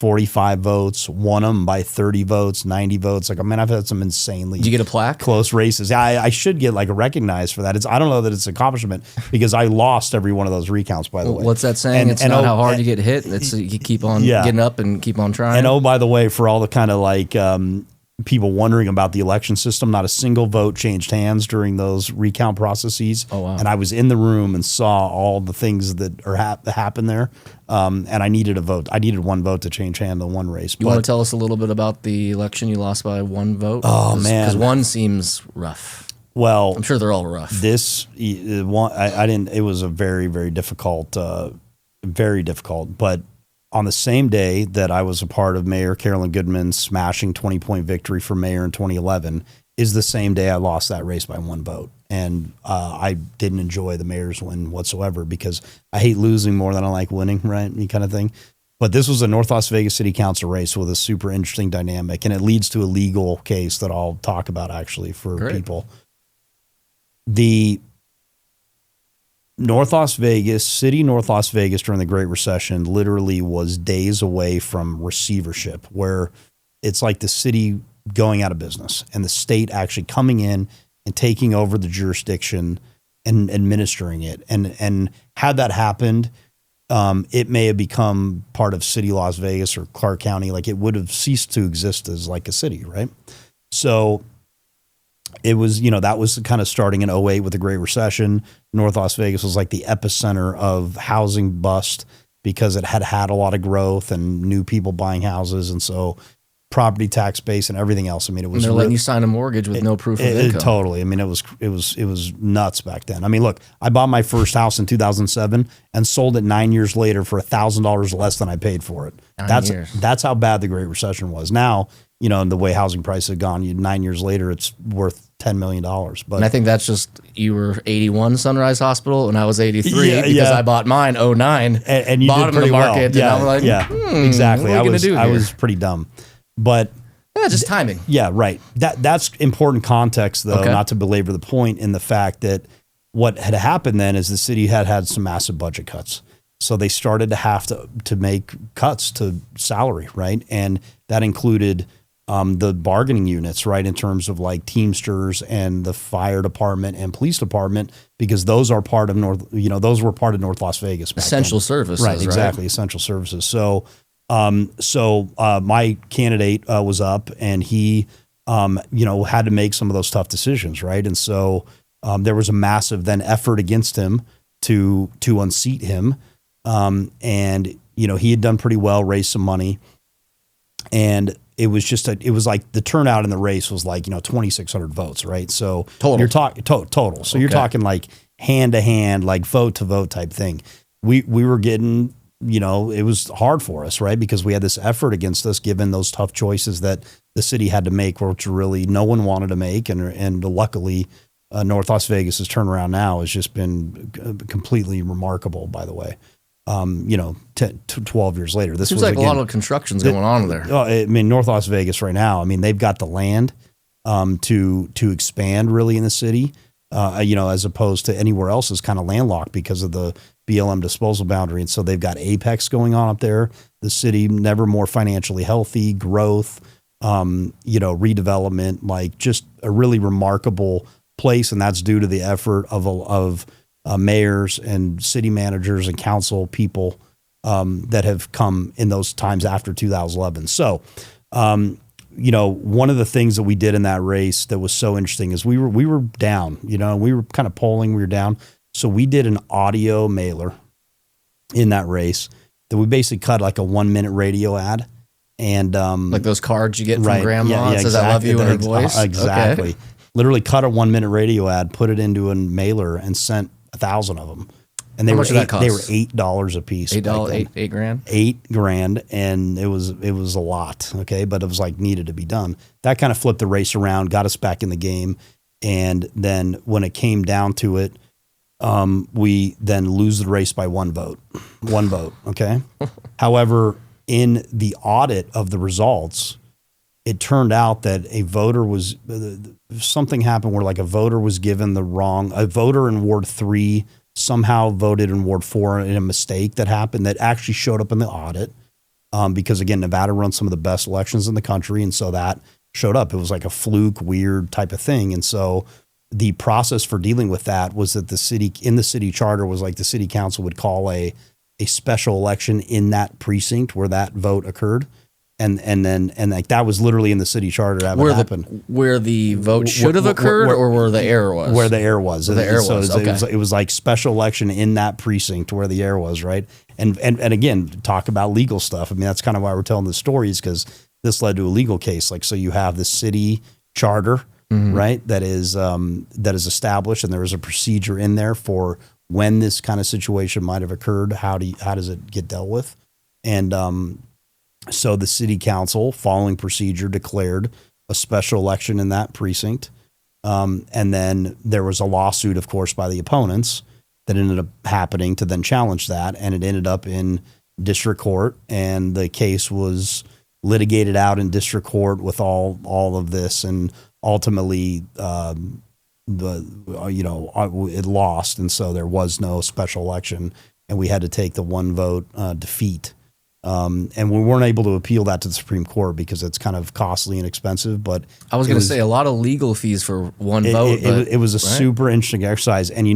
45 votes, won them by 30 votes, 90 votes. Like, I mean, I've had some insanely Did you get a plaque? Close races. I should get like recognized for that. I don't know that it's an accomplishment because I lost every one of those recounts, by the way. What's that saying? It's not how hard you get hit. It's you keep on getting up and keep on trying. And by the way, for all the kind of like people wondering about the election system, not a single vote changed hands during those recount processes. Oh, wow. And I was in the room and saw all the things that are happen there. And I needed a vote. I needed 1 vote to change hand in one race. You want to tell us a little bit about the election you lost by 1 vote? Oh, man. Because 1 seems rough. Well, I'm sure they're all rough. This one, I didn't. It was a very, very difficult, But on the same day that I was a part of Mayor Carolyn Goodman's smashing 20-point victory for mayor in 2011, is the same day I lost that race by 1 vote. And I didn't enjoy the mayor's win whatsoever because I hate losing more than I like winning, right? Kind of thing. But this was a North Las Vegas City Council race with a super interesting dynamic, and it leads to a legal case that I'll talk about actually for people. The North Las Vegas during the Great Recession literally was days away from receivership, where it's like the city going out of business and the state actually coming in and taking over the jurisdiction and administering it. And had that happened, it may have become part of City Las Vegas or Clark County. Like it would have ceased to exist as like a city, right? So it was, that was kind of starting in 2008 with the Great Recession. North Las Vegas was like the epicenter of housing bust because it had a lot of growth and new people buying houses. And so property tax base and everything else. I mean, it was. And they're letting you sign a mortgage with no proof of income. Totally. I mean, it was nuts back then. I mean, look, I bought my first house in 2007 and sold it 9 years later for $1,000 less than I paid for it. That's how bad the Great Recession was. Now, the way housing prices have gone, 9 years later, it's worth $10 million. But and I think that's just, you were 81 Sunrise Hospital and I was 83 because I bought mine 09. And you bought did pretty the market, well. And I'm like, exactly. What are we gonna do I here? was pretty dumb, but just timing. Yeah, right. That's important context, though, not to belabor the point, in the fact that what had happened then is the city had some massive budget cuts. So they started to have to make cuts to salary, right? And that included the bargaining units, right, in terms of like Teamsters and the fire department and police department, because those are part of those were part of North Las Vegas. Essential services, right? Exactly, essential services. So my candidate was up, and he, had to make some of those tough decisions, right? And so there was a massive then effort against him to unseat him, and he had done pretty well, raised some money, and it was like the turnout in the race was like 2,600 votes, right? So total. You're talking total. So you're talking like hand to hand, like vote to vote type thing. We were getting. It was hard for us, right? Because we had this effort against us, given those tough choices that the city had to make, which really no one wanted to make. And luckily, North Las Vegas's turnaround now has just been completely remarkable, by the way. 12 years later. This seems was like a lot of construction's going on there. I mean, North Las Vegas right now, I mean, they've got the land to expand really in the city, as opposed to anywhere else is kind of landlocked because of the BLM disposal boundary. And so they've got Apex going on up there. The city, never more financially healthy, growth, redevelopment, like just a really remarkable place. And that's due to the effort of mayors and city managers and council people that have come in those times after 2011. So, one of the things that we did in that race that was so interesting is we were down, we were kind of polling, we were down. So we did an audio mailer in that race that we basically cut like a 1-minute radio ad. And like those cards you get from grandma that says, "I love you" in her voice. Exactly. Okay. Literally cut a 1-minute radio ad, put it into a mailer, and sent 1,000 of them. And How much did that cost? They were $8 a piece. $8, $8,000? $8,000, and it was a lot. Okay, but it was like needed to be done. That kind of flipped the race around, got us back in the game, and then when it came down to it, we then lose the race by one vote. Okay. However, in the audit of the results, it turned out that something happened where like a voter was given a voter in Ward 3 somehow voted in Ward 4 in a mistake that happened that actually showed up in the audit. Because again, Nevada runs some of the best elections in the country. And so that showed up. It was like a fluke, weird type of thing. And so the process for dealing with that was that the city charter was like the city council would call a special election in that precinct where that vote occurred. And like that was literally in the city charter. Where the vote should have occurred, or where the error was. Where the error was. Okay. It was like special election in that precinct where the error was, right? And again, talk about legal stuff. I mean, that's kind of why we're telling the stories, because this led to a legal case. Like, so you have the city charter, right? That is established, and there is a procedure in there for when this kind of situation might have occurred. How does it get dealt with? And so the city council, following procedure, declared a special election in that precinct. And then there was a lawsuit, of course, by the opponents that ended up happening to then challenge that. And it ended up in district court, and the case was litigated out in district court with all of this. And ultimately, it lost. And so there was no special election, and we had to take the one vote defeat. And we weren't able to appeal that to the Supreme Court because it's kind of costly and expensive. But I was going to say a lot of legal fees for one vote. It was a super interesting exercise. And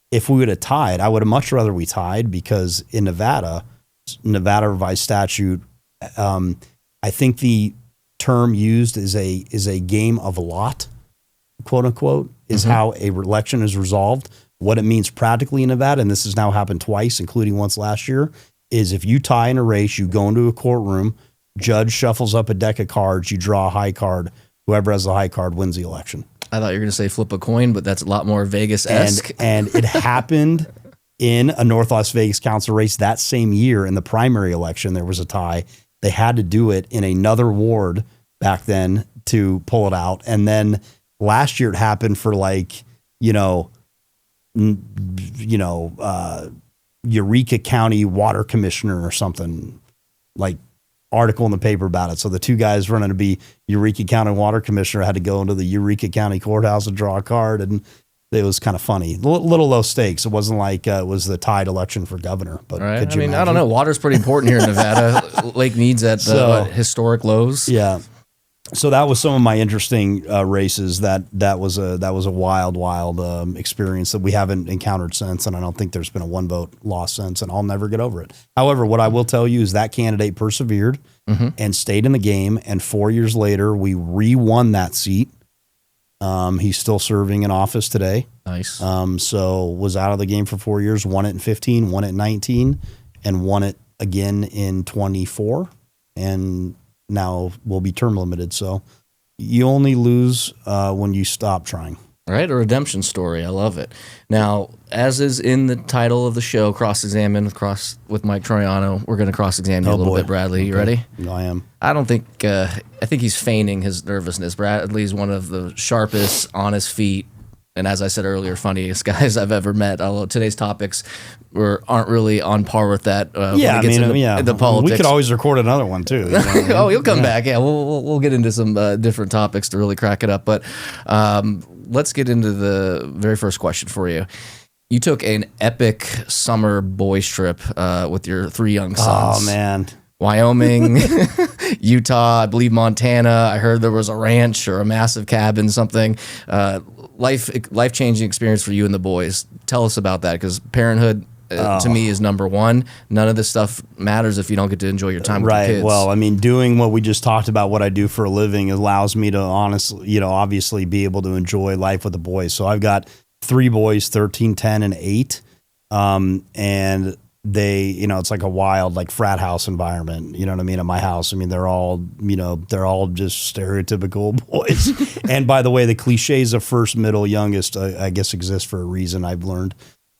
if we would have tied, I would have much rather we tied, because in Nevada revised statute, I think the term used is a game of lot, quote unquote, is how a election is resolved. What it means practically in Nevada, and this has now happened twice, including once last year, is if you tie in a race, you go into a courtroom, judge shuffles up a deck of cards, you draw a high card, whoever has the high card wins the election. I thought you were going to say flip a coin, but that's a lot more Vegas-esque. And it happened in a North Las Vegas council race that same year. In the primary election, there was a tie. They had to do it in another ward back then to pull it out. And then Last year it happened for like, Eureka County Water Commissioner or something, like article in the paper about it. So the two guys running to be Eureka County Water Commissioner had to go into the Eureka County Courthouse and draw a card, and it was kind of funny. Little low stakes. It wasn't like it was the tied election for governor. But right. Could you imagine? I don't know. Water's pretty important here in Nevada. Lake Mead's at historic lows. Yeah. So that was some of my interesting races. That was a wild experience that we haven't encountered since, and I don't think there's been a one vote loss since, and I'll never get over it. However, what I will tell you is that candidate persevered and stayed in the game, and 4 years later, we re-won that seat. He's still serving in office today. Nice. So was out of the game for 4 years, won it in 15, won it in 19, and won it again in 24, and now will be term limited. So you only lose when you stop trying. Right, a redemption story. I love it. Now, as is in the title of the show, Cross-Examine with Mike Troiano, we're going to cross-examine you a little bit, Bradley. You ready? No, I am. I think he's feigning his nervousness. Bradley's one of the sharpest, on his feet, and as I said earlier, funniest guys I've ever met. Although today's topics aren't really on par with that. The politics. We could always record another one too. You know? Oh, he'll come back. Yeah, we'll get into some different topics to really crack it up. But let's get into the very first question for you. You took an epic summer boys trip with your 3 young sons. Oh man. Wyoming, Utah, I believe Montana. I heard there was a ranch or a massive cabin, something. Life-changing experience for you and the boys. Tell us about that, because parenthood to me is number one. None of this stuff matters if you don't get to enjoy your time with your kids. Well, I mean, doing what we just talked about, what I do for a living, allows me to honestly, obviously be able to enjoy life with the boys. So I've got 3 boys, 13, 10, and 8. And they, it's like a wild, like frat house environment, you know what I mean? At my house, I mean, they're all just stereotypical boys. And by the way, the cliches of first, middle, youngest, I guess exist for a reason, I've learned.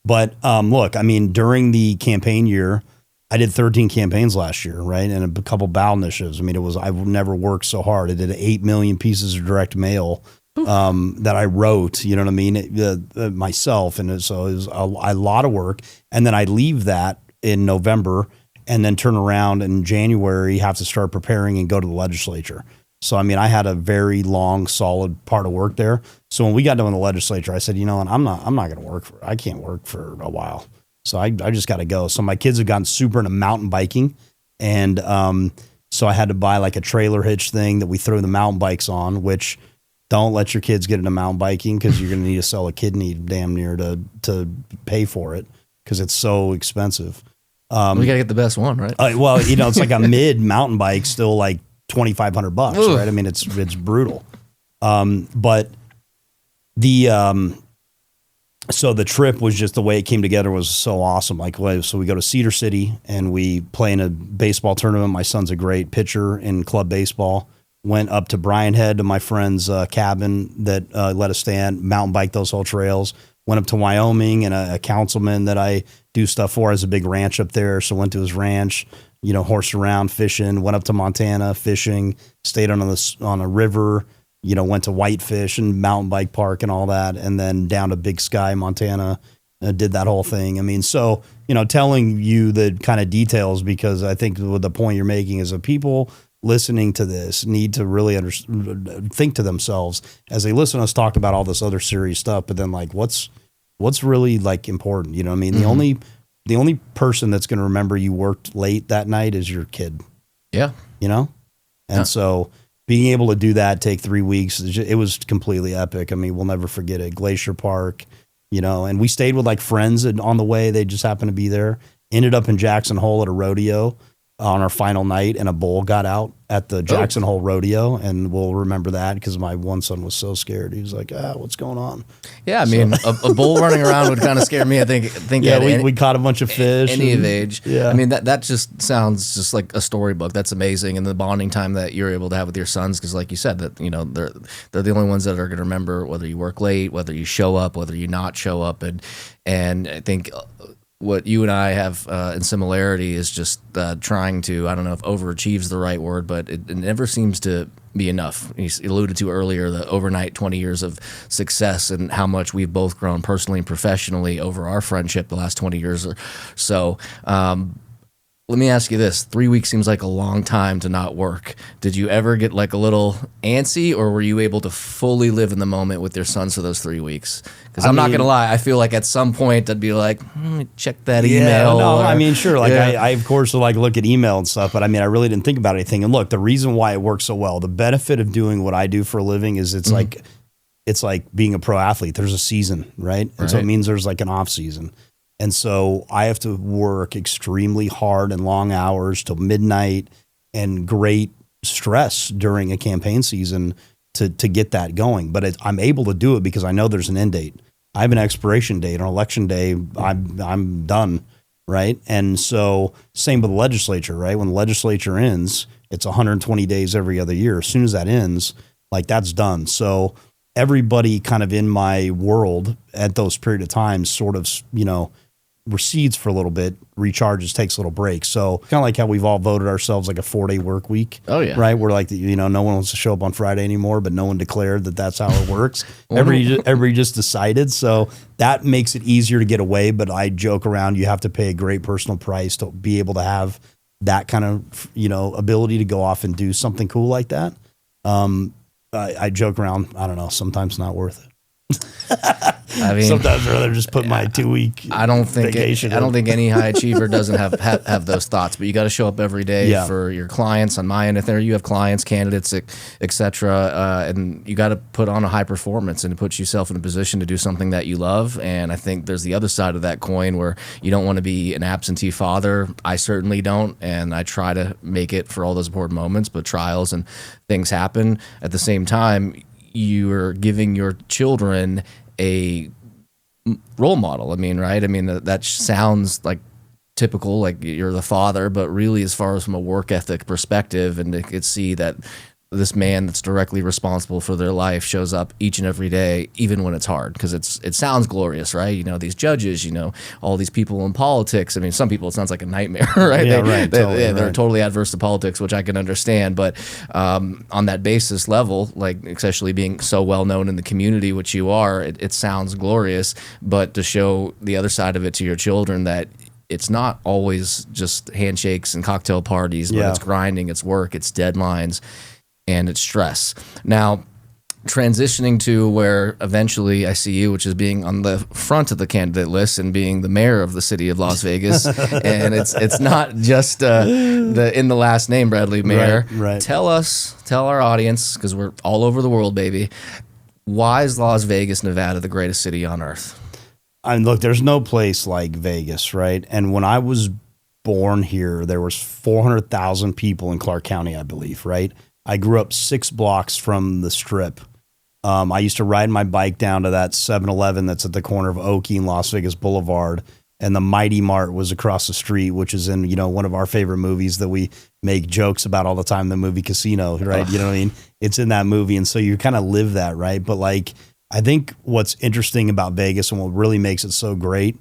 But look, I mean, during the campaign year, I did 13 campaigns last year, right? And a couple ballot initiatives. I mean, I've never worked so hard. I did 8 million pieces of direct mail that I wrote, you know what I mean, myself. And so it was a lot of work. And then I leave that in November and then turn around in January, have to start preparing and go to the legislature. So, I mean, I had a very long, solid part of work there. So when we got done with the legislature, I said, what, I'm not going to work I can't work for a while. So I just got to go. So my kids have gotten super into mountain biking. And so I had to buy like a trailer hitch thing that we throw the mountain bikes on, which don't let your kids get into mountain biking, because you're going to need to sell a kidney damn near to pay for it, because it's so expensive. We got to get the best one, right? Well, it's like a mid mountain bike, still like $2,500, right? I mean, it's brutal. But so the trip was just, the way it came together was so awesome. Like, so we go to Cedar City and we play in a baseball tournament. My son's a great pitcher in club baseball. Went up to Bryan Head to my friend's cabin that let us stay at, mountain bike those whole trails. Went up to Wyoming, and a councilman that I do stuff for has a big ranch up there. So went to his ranch, horsed around, fishing. Went up to Montana, fishing, stayed on a river, went to Whitefish and mountain bike park and all that. And then down to Big Sky, Montana, did that whole thing. I mean, so, telling you the kind of details, because I think the point you're making is that people listening to this need to really think to themselves as they listen to us talk about all this other serious stuff, but then like, what's really like important? You know what I mean? Mm-hmm. The only person that's going to remember you worked late that night is your kid. Yeah. And so being able to do that, take 3 weeks, it was completely epic. I mean, we'll never forget it. Glacier Park, and we stayed with like friends, and on the way, they just happened to be there. Ended up in Jackson Hole at a rodeo on our final night, and a bull got out at the Jackson Hole Rodeo, and we'll remember that because my one son was so scared. He was like, what's going on? Yeah, I mean, a bull running around would kind of scare me, I think. Yeah, we caught a bunch of fish. Any of age. Yeah. I mean, that just sounds just like a storybook. That's amazing. And the bonding time that you're able to have with your sons, because like you said, that they're the only ones that are going to remember whether you work late, whether you show up, whether you not show up. And I think what you and I have in similarity is just trying to, I don't know if overachieve is the right word, but it never seems to be enough. You alluded to earlier the overnight 20 years of success and how much we've both grown personally and professionally over our friendship the last 20 years or so. Let me ask you this. 3 weeks seems like a long time to not work. Did you ever get like a little antsy, or were you able to fully live in the moment with your sons for those 3 weeks? Because I'm not going to lie, I feel like at some point I'd be like, check that email. No, I mean, sure. Like I of course will like look at email and stuff, but I mean, I really didn't think about anything. And look, the reason why it works so well, the benefit of doing what I do for a living is it's like being a pro athlete. There's a season, right? And so it means there's like an off season. And so I have to work extremely hard and long hours till midnight and great stress during a campaign season to get that going. But I'm able to do it because I know there's an end date. I have an expiration date. On election day, I'm done, right? And so same with the legislature, right? When the legislature ends, it's 120 days every other year. As soon as that ends, like that's done. So everybody kind of in my world at those period of times sort of, recedes for a little bit, recharges, takes a little break. So kind of like how we've all voted ourselves like a 4-day work week. Oh yeah. Right. We're like, no one wants to show up on Friday anymore, but no one declared that that's how it works. Everybody just decided. So that makes it easier to get away. But I joke around, you have to pay a great personal price to be able to have that kind of, ability to go off and do something cool like that. I joke around, I don't know, sometimes not worth it. I mean, sometimes I'd rather just put my 2-week vacation. I don't think any high achiever doesn't have those thoughts, but you got to show up every day for your clients. On my end, if you have clients, candidates, etc., and you got to put on a high performance and put yourself in a position to do something that you love. And I think there's the other side of that coin where you don't want to be an absentee father. I certainly don't, and I try to make it for all those important moments, but trials and things happen. At the same time, you're giving your children a role model. I mean, right? I mean, that sounds like typical, like you're the father, but really as far as from a work ethic perspective, and they could see that this man that's directly responsible for their life shows up each and every day, even when it's hard, because it sounds glorious, right? These judges, all these people in politics. I mean, some people, it sounds like a nightmare, right? They're totally adverse to politics, which I can understand. But on that basis level, like especially being so well known in the community, which you are, it sounds glorious. But to show the other side of it to your children, that it's not always just handshakes and cocktail parties, but it's grinding, it's work, it's deadlines, and it's stress. Now, transitioning to where eventually I see you, which is being on the front of the candidate list and being the mayor of the city of Las Vegas. And it's not just in the last name, Bradley, mayor. Right. Tell our audience, because we're all over the world, baby, why is Las Vegas, Nevada, the greatest city on earth? And look, there's no place like Vegas, right? And when I was born here, there was 400,000 people in Clark County, I believe, right? I grew up 6 blocks from the Strip. I used to ride my bike down to that 7-Eleven that's at the corner of Oakey and Las Vegas Boulevard, and the Mighty Mart was across the street, which is in one of our favorite movies that we make jokes about all the time, the movie Casino, right? You know what I mean? It's in that movie, and so you kind of live that, right? But like, I think what's interesting about Vegas and what really makes it so great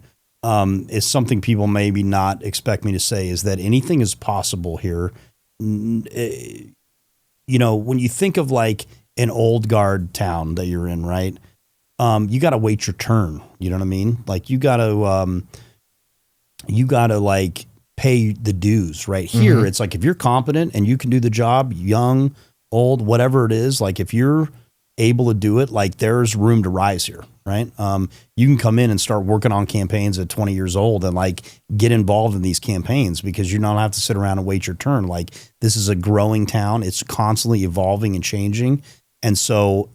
is something people maybe not expect me to say, is that anything is possible here. When you think of like an old guard town that you're in, right? You got to wait your turn. You know what I mean? Like you got to like pay the dues, right? Here, it's like if you're competent and you can do the job, young, old, whatever it is, like if you're able to do it, like there's room to rise here, right? You can come in and start working on campaigns at 20 years old and like get involved in these campaigns because you don't have to sit around and wait your turn. Like this is a growing town. It's constantly evolving and changing. And so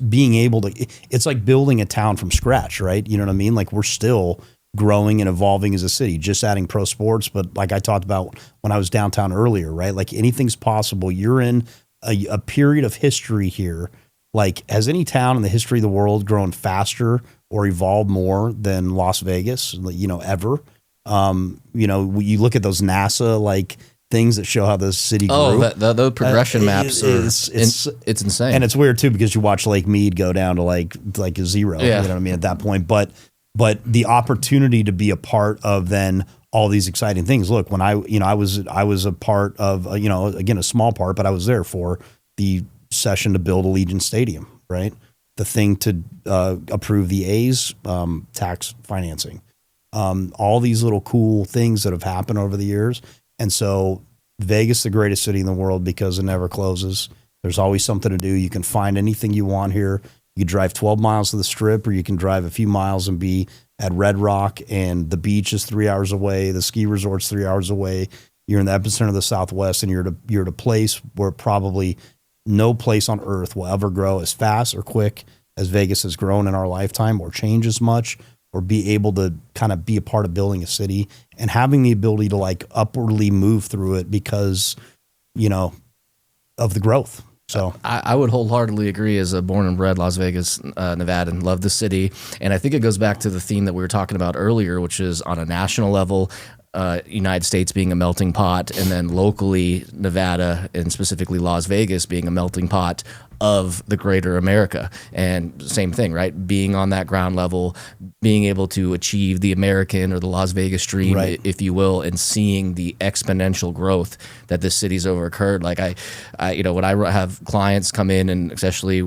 being able to, it's like building a town from scratch, right? You know what I mean? Like we're still growing and evolving as a city, just adding pro sports. But like I talked about when I was downtown earlier, right? Like anything's possible. You're in a period of history here. Like, has any town in the history of the world grown faster or evolved more than Las Vegas, ever? You look at those NASA, like, things that show how the city grew. Oh, the progression maps it's insane. And it's weird, too, because you watch Lake Mead go down to, like a zero, you know what I mean, at that point. But but the opportunity to be a part of then all these exciting things. Look, when I was a part of, again, a small part, but I was there for the session to build Allegiant Stadium, right? The thing to approve the A's tax financing, all these little cool things that have happened over the years. And so Vegas, the greatest city in the world because it never closes. There's always something to do. You can find anything you want here. You can drive 12 miles to the Strip, or you can drive a few miles and be at Red Rock, and the beach is 3 hours away. The ski resort's 3 hours away. You're in the epicenter of the Southwest, and you're at a place where probably no place on earth will ever grow as fast or quick as Vegas has grown in our lifetime, or change as much, or be able to kind of be a part of building a city and having the ability to like upwardly move through it because, of the growth. So I would wholeheartedly agree as a born and bred Las Vegas, Nevadan, love the city. And I think it goes back to the theme that we were talking about earlier, which is on a national level, United States being a melting pot, and then locally Nevada and specifically Las Vegas being a melting pot of the greater America. And same thing, right? Being on that ground level, being able to achieve the American or the Las Vegas dream, right, if you will, and seeing the exponential growth that this city's occurred. Like I when I have clients come in, and especially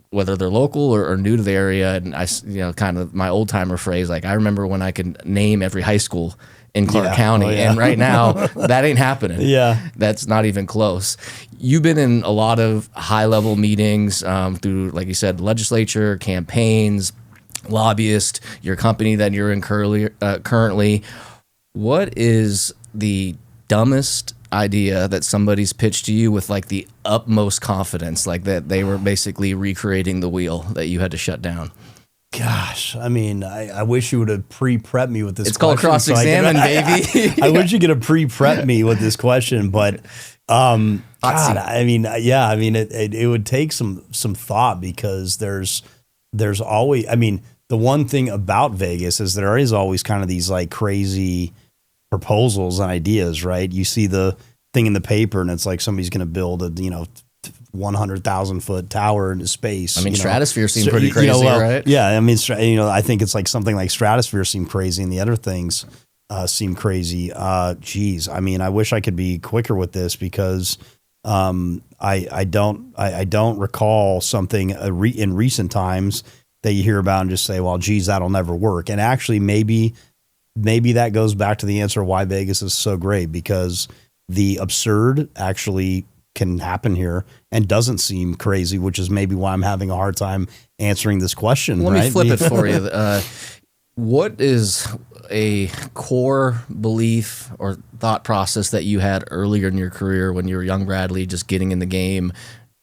whether they're local or new to the area, and I, kind of my old timer phrase, like I remember when I could name every high school in Clark County. And right now that ain't happening. Yeah. That's not even close. You've been in a lot of high level meetings through, like you said, legislature, campaigns, lobbyists, your company that you're in currently. What is the dumbest idea that somebody's pitched to you with like the utmost confidence, like that they were basically recreating the wheel that you had to shut down? Gosh, I mean, I wish you would have pre-prepped me with this It's question. Called cross-examine, baby. I wish you could have pre-prepped me with this question, but God, it would take some thought, because there's always, the one thing about Vegas is there is always kind of these like crazy proposals and ideas, right? You see the thing in the paper and it's like somebody's going to build a, 100,000 foot tower into space. Stratosphere seemed pretty crazy, right? Yeah. I think it's like something like Stratosphere seemed crazy, and the other things seem crazy. I wish I could be quicker with this, because I don't recall something in recent times that you hear about and just say, well, geez, that'll never work. And actually maybe that goes back to the answer of why Vegas is so great, because the absurd actually can happen here and doesn't seem crazy, which is maybe why I'm having a hard time answering this question. Let me flip it for you. What is a core belief or thought process that you had earlier in your career when you were young Bradley, just getting in the game,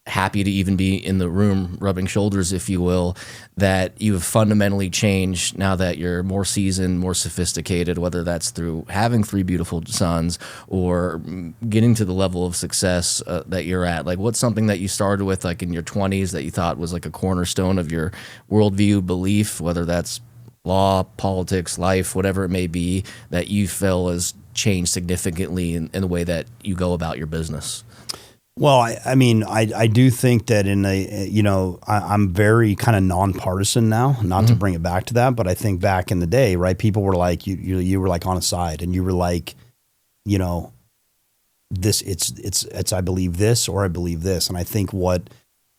happy to even be in the room, rubbing shoulders, if you will, that you have fundamentally changed now that you're more seasoned, more sophisticated, whether that's through having 3 beautiful sons or getting to the level of success that you're at? Like, what's something that you started with like in your 20s that you thought was like a cornerstone of your worldview, belief, whether that's law, politics, life, whatever it may be, that you feel has changed significantly in the way that you go about your business? Well, I do think that I'm very kind of nonpartisan now, not to bring it back to that, but I think back in the day, right, people were like, you were like on a side, and you were like, this, it's, I believe this, or I believe this. And I think what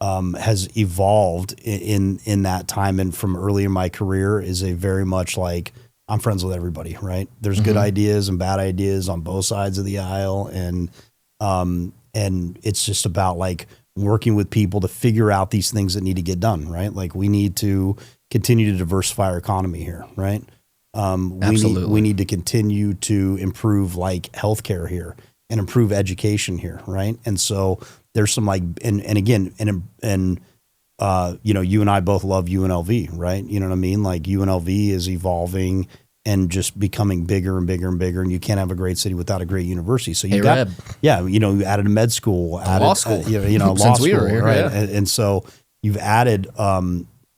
has evolved in that time and from early in my career is a very much like, I'm friends with everybody, right? There's good ideas and bad ideas on both sides of the aisle. And it's just about like working with people to figure out these things that need to get done, right? Like we need to continue to diversify our economy here, right? Absolutely. We need to continue to improve like healthcare here and improve education here, right? And so there's some like, you and I both love UNLV, right? You know what I mean? Like UNLV is evolving and just becoming bigger and bigger and bigger. And you can't have a great city without a great university. So you you added a med school, law school, law school, were here, right? Yeah. And so you've added,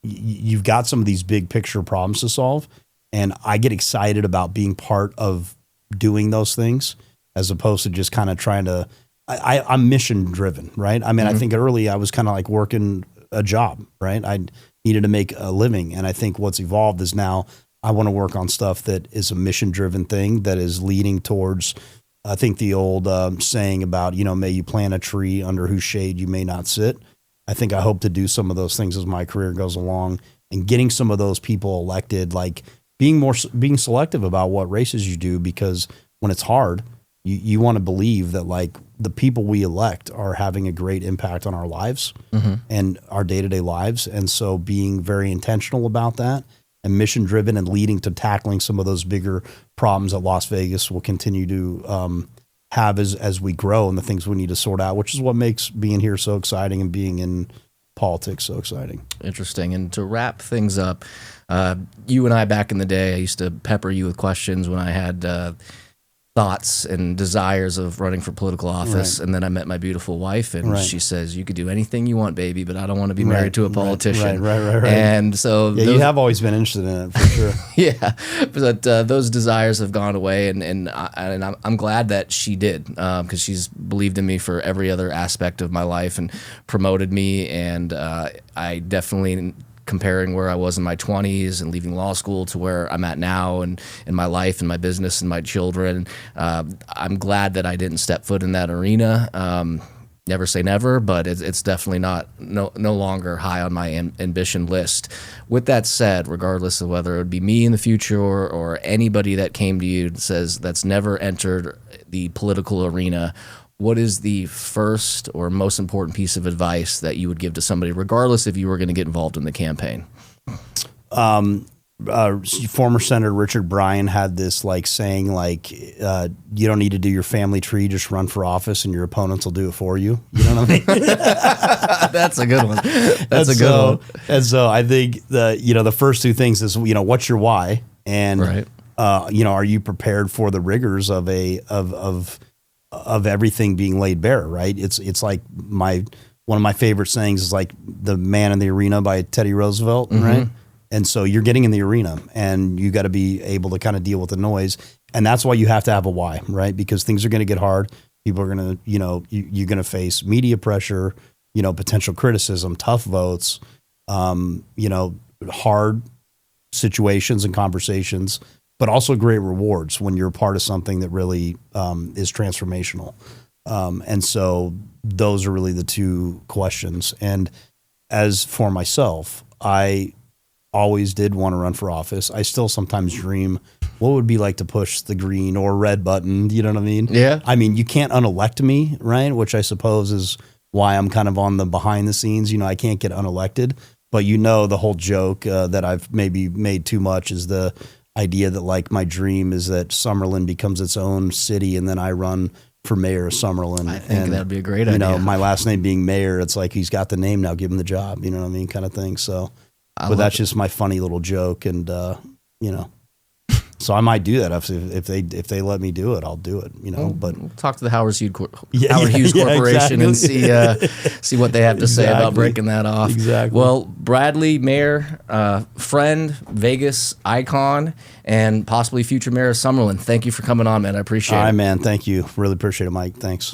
you've got some of these big picture problems to solve. And I get excited about being part of doing those things as opposed to just kind of trying to, I'm mission driven, right? I think early I was kind of like working a job, right? I needed to make a living. And I think what's evolved is now I want to work on stuff that is a mission-driven thing that is leading towards, I think the old saying about, may you plant a tree under whose shade you may not sit. I think I hope to do some of those things as my career goes along, and getting some of those people elected, like being selective about what races you do, because when it's hard, you want to believe that like the people we elect are having a great impact on our lives and our day-to-day lives. And so being very intentional about that and mission driven and leading to tackling some of those bigger problems that Las Vegas will continue to have as we grow, and the things we need to sort out, which is what makes being here so exciting and being in politics so exciting. Interesting. And to wrap things up, you and I back in the day, I used to pepper you with questions when I had thoughts and desires of running for political office. Right. And then I met my beautiful wife, and she says, you could do anything you want, baby, but I don't want to be married to a politician. Right. And so you have always been interested in it, for sure. Yeah, but those desires have gone away, and I'm glad that she did, because she's believed in me for every other aspect of my life and promoted me, and I definitely, comparing where I was in my 20s and leaving law school to where I'm at now and in my life and my business and my children, I'm glad that I didn't step foot in that arena. Never say never, but it's definitely no longer high on my ambition list. With that said, regardless of whether it would be me in the future or anybody that came to you and says that's never entered the political arena, what is the first or most important piece of advice that you would give to somebody, regardless if you were going to get involved in the campaign? Former Senator Richard Bryan had this saying, you don't need to do your family tree, just run for office and your opponents will do it for you. You know what I mean? That's a good one. That's a good one. And so I think the first two things is, what's your why? And, right. Are you prepared for the rigors of everything being laid bare, right? It's like one of my favorite sayings is like The Man in the Arena by Teddy Roosevelt, right? And so you're getting in the arena and you got to be able to kind of deal with the noise. And that's why you have to have a why, right? Because things are going to get hard. People are going to, you're going to face media pressure, potential criticism, tough votes, hard situations and conversations, but also great rewards when you're a part of something that really is transformational. And so those are really the two questions. And as for myself, I always did want to run for office. I still sometimes dream what would it be like to push the green or red button. You know what I mean? Yeah. I mean, you can't unelect me, right? Which I suppose is why I'm kind of on the behind the scenes. I can't get unelected, but the whole joke that I've maybe made too much is the idea that my dream is that Summerlin becomes its own city and then I run for mayor of Summerlin. I think that'd be a great idea. My last name being mayor, it's like he's got the name now, give him the job, you know what I mean, kind of thing. So, but that's just my funny little joke, and so I might do that if they let me do it, I'll do it. But we'll talk to the Howard Hughes Corporation and see what they have to say about breaking that off. Exactly. Well, Bradley, mayor, friend, Vegas icon, and possibly future mayor of Summerlin. Thank you for coming on, man. I appreciate it. All right, man. Thank you. Really appreciate it, Mike. Thanks.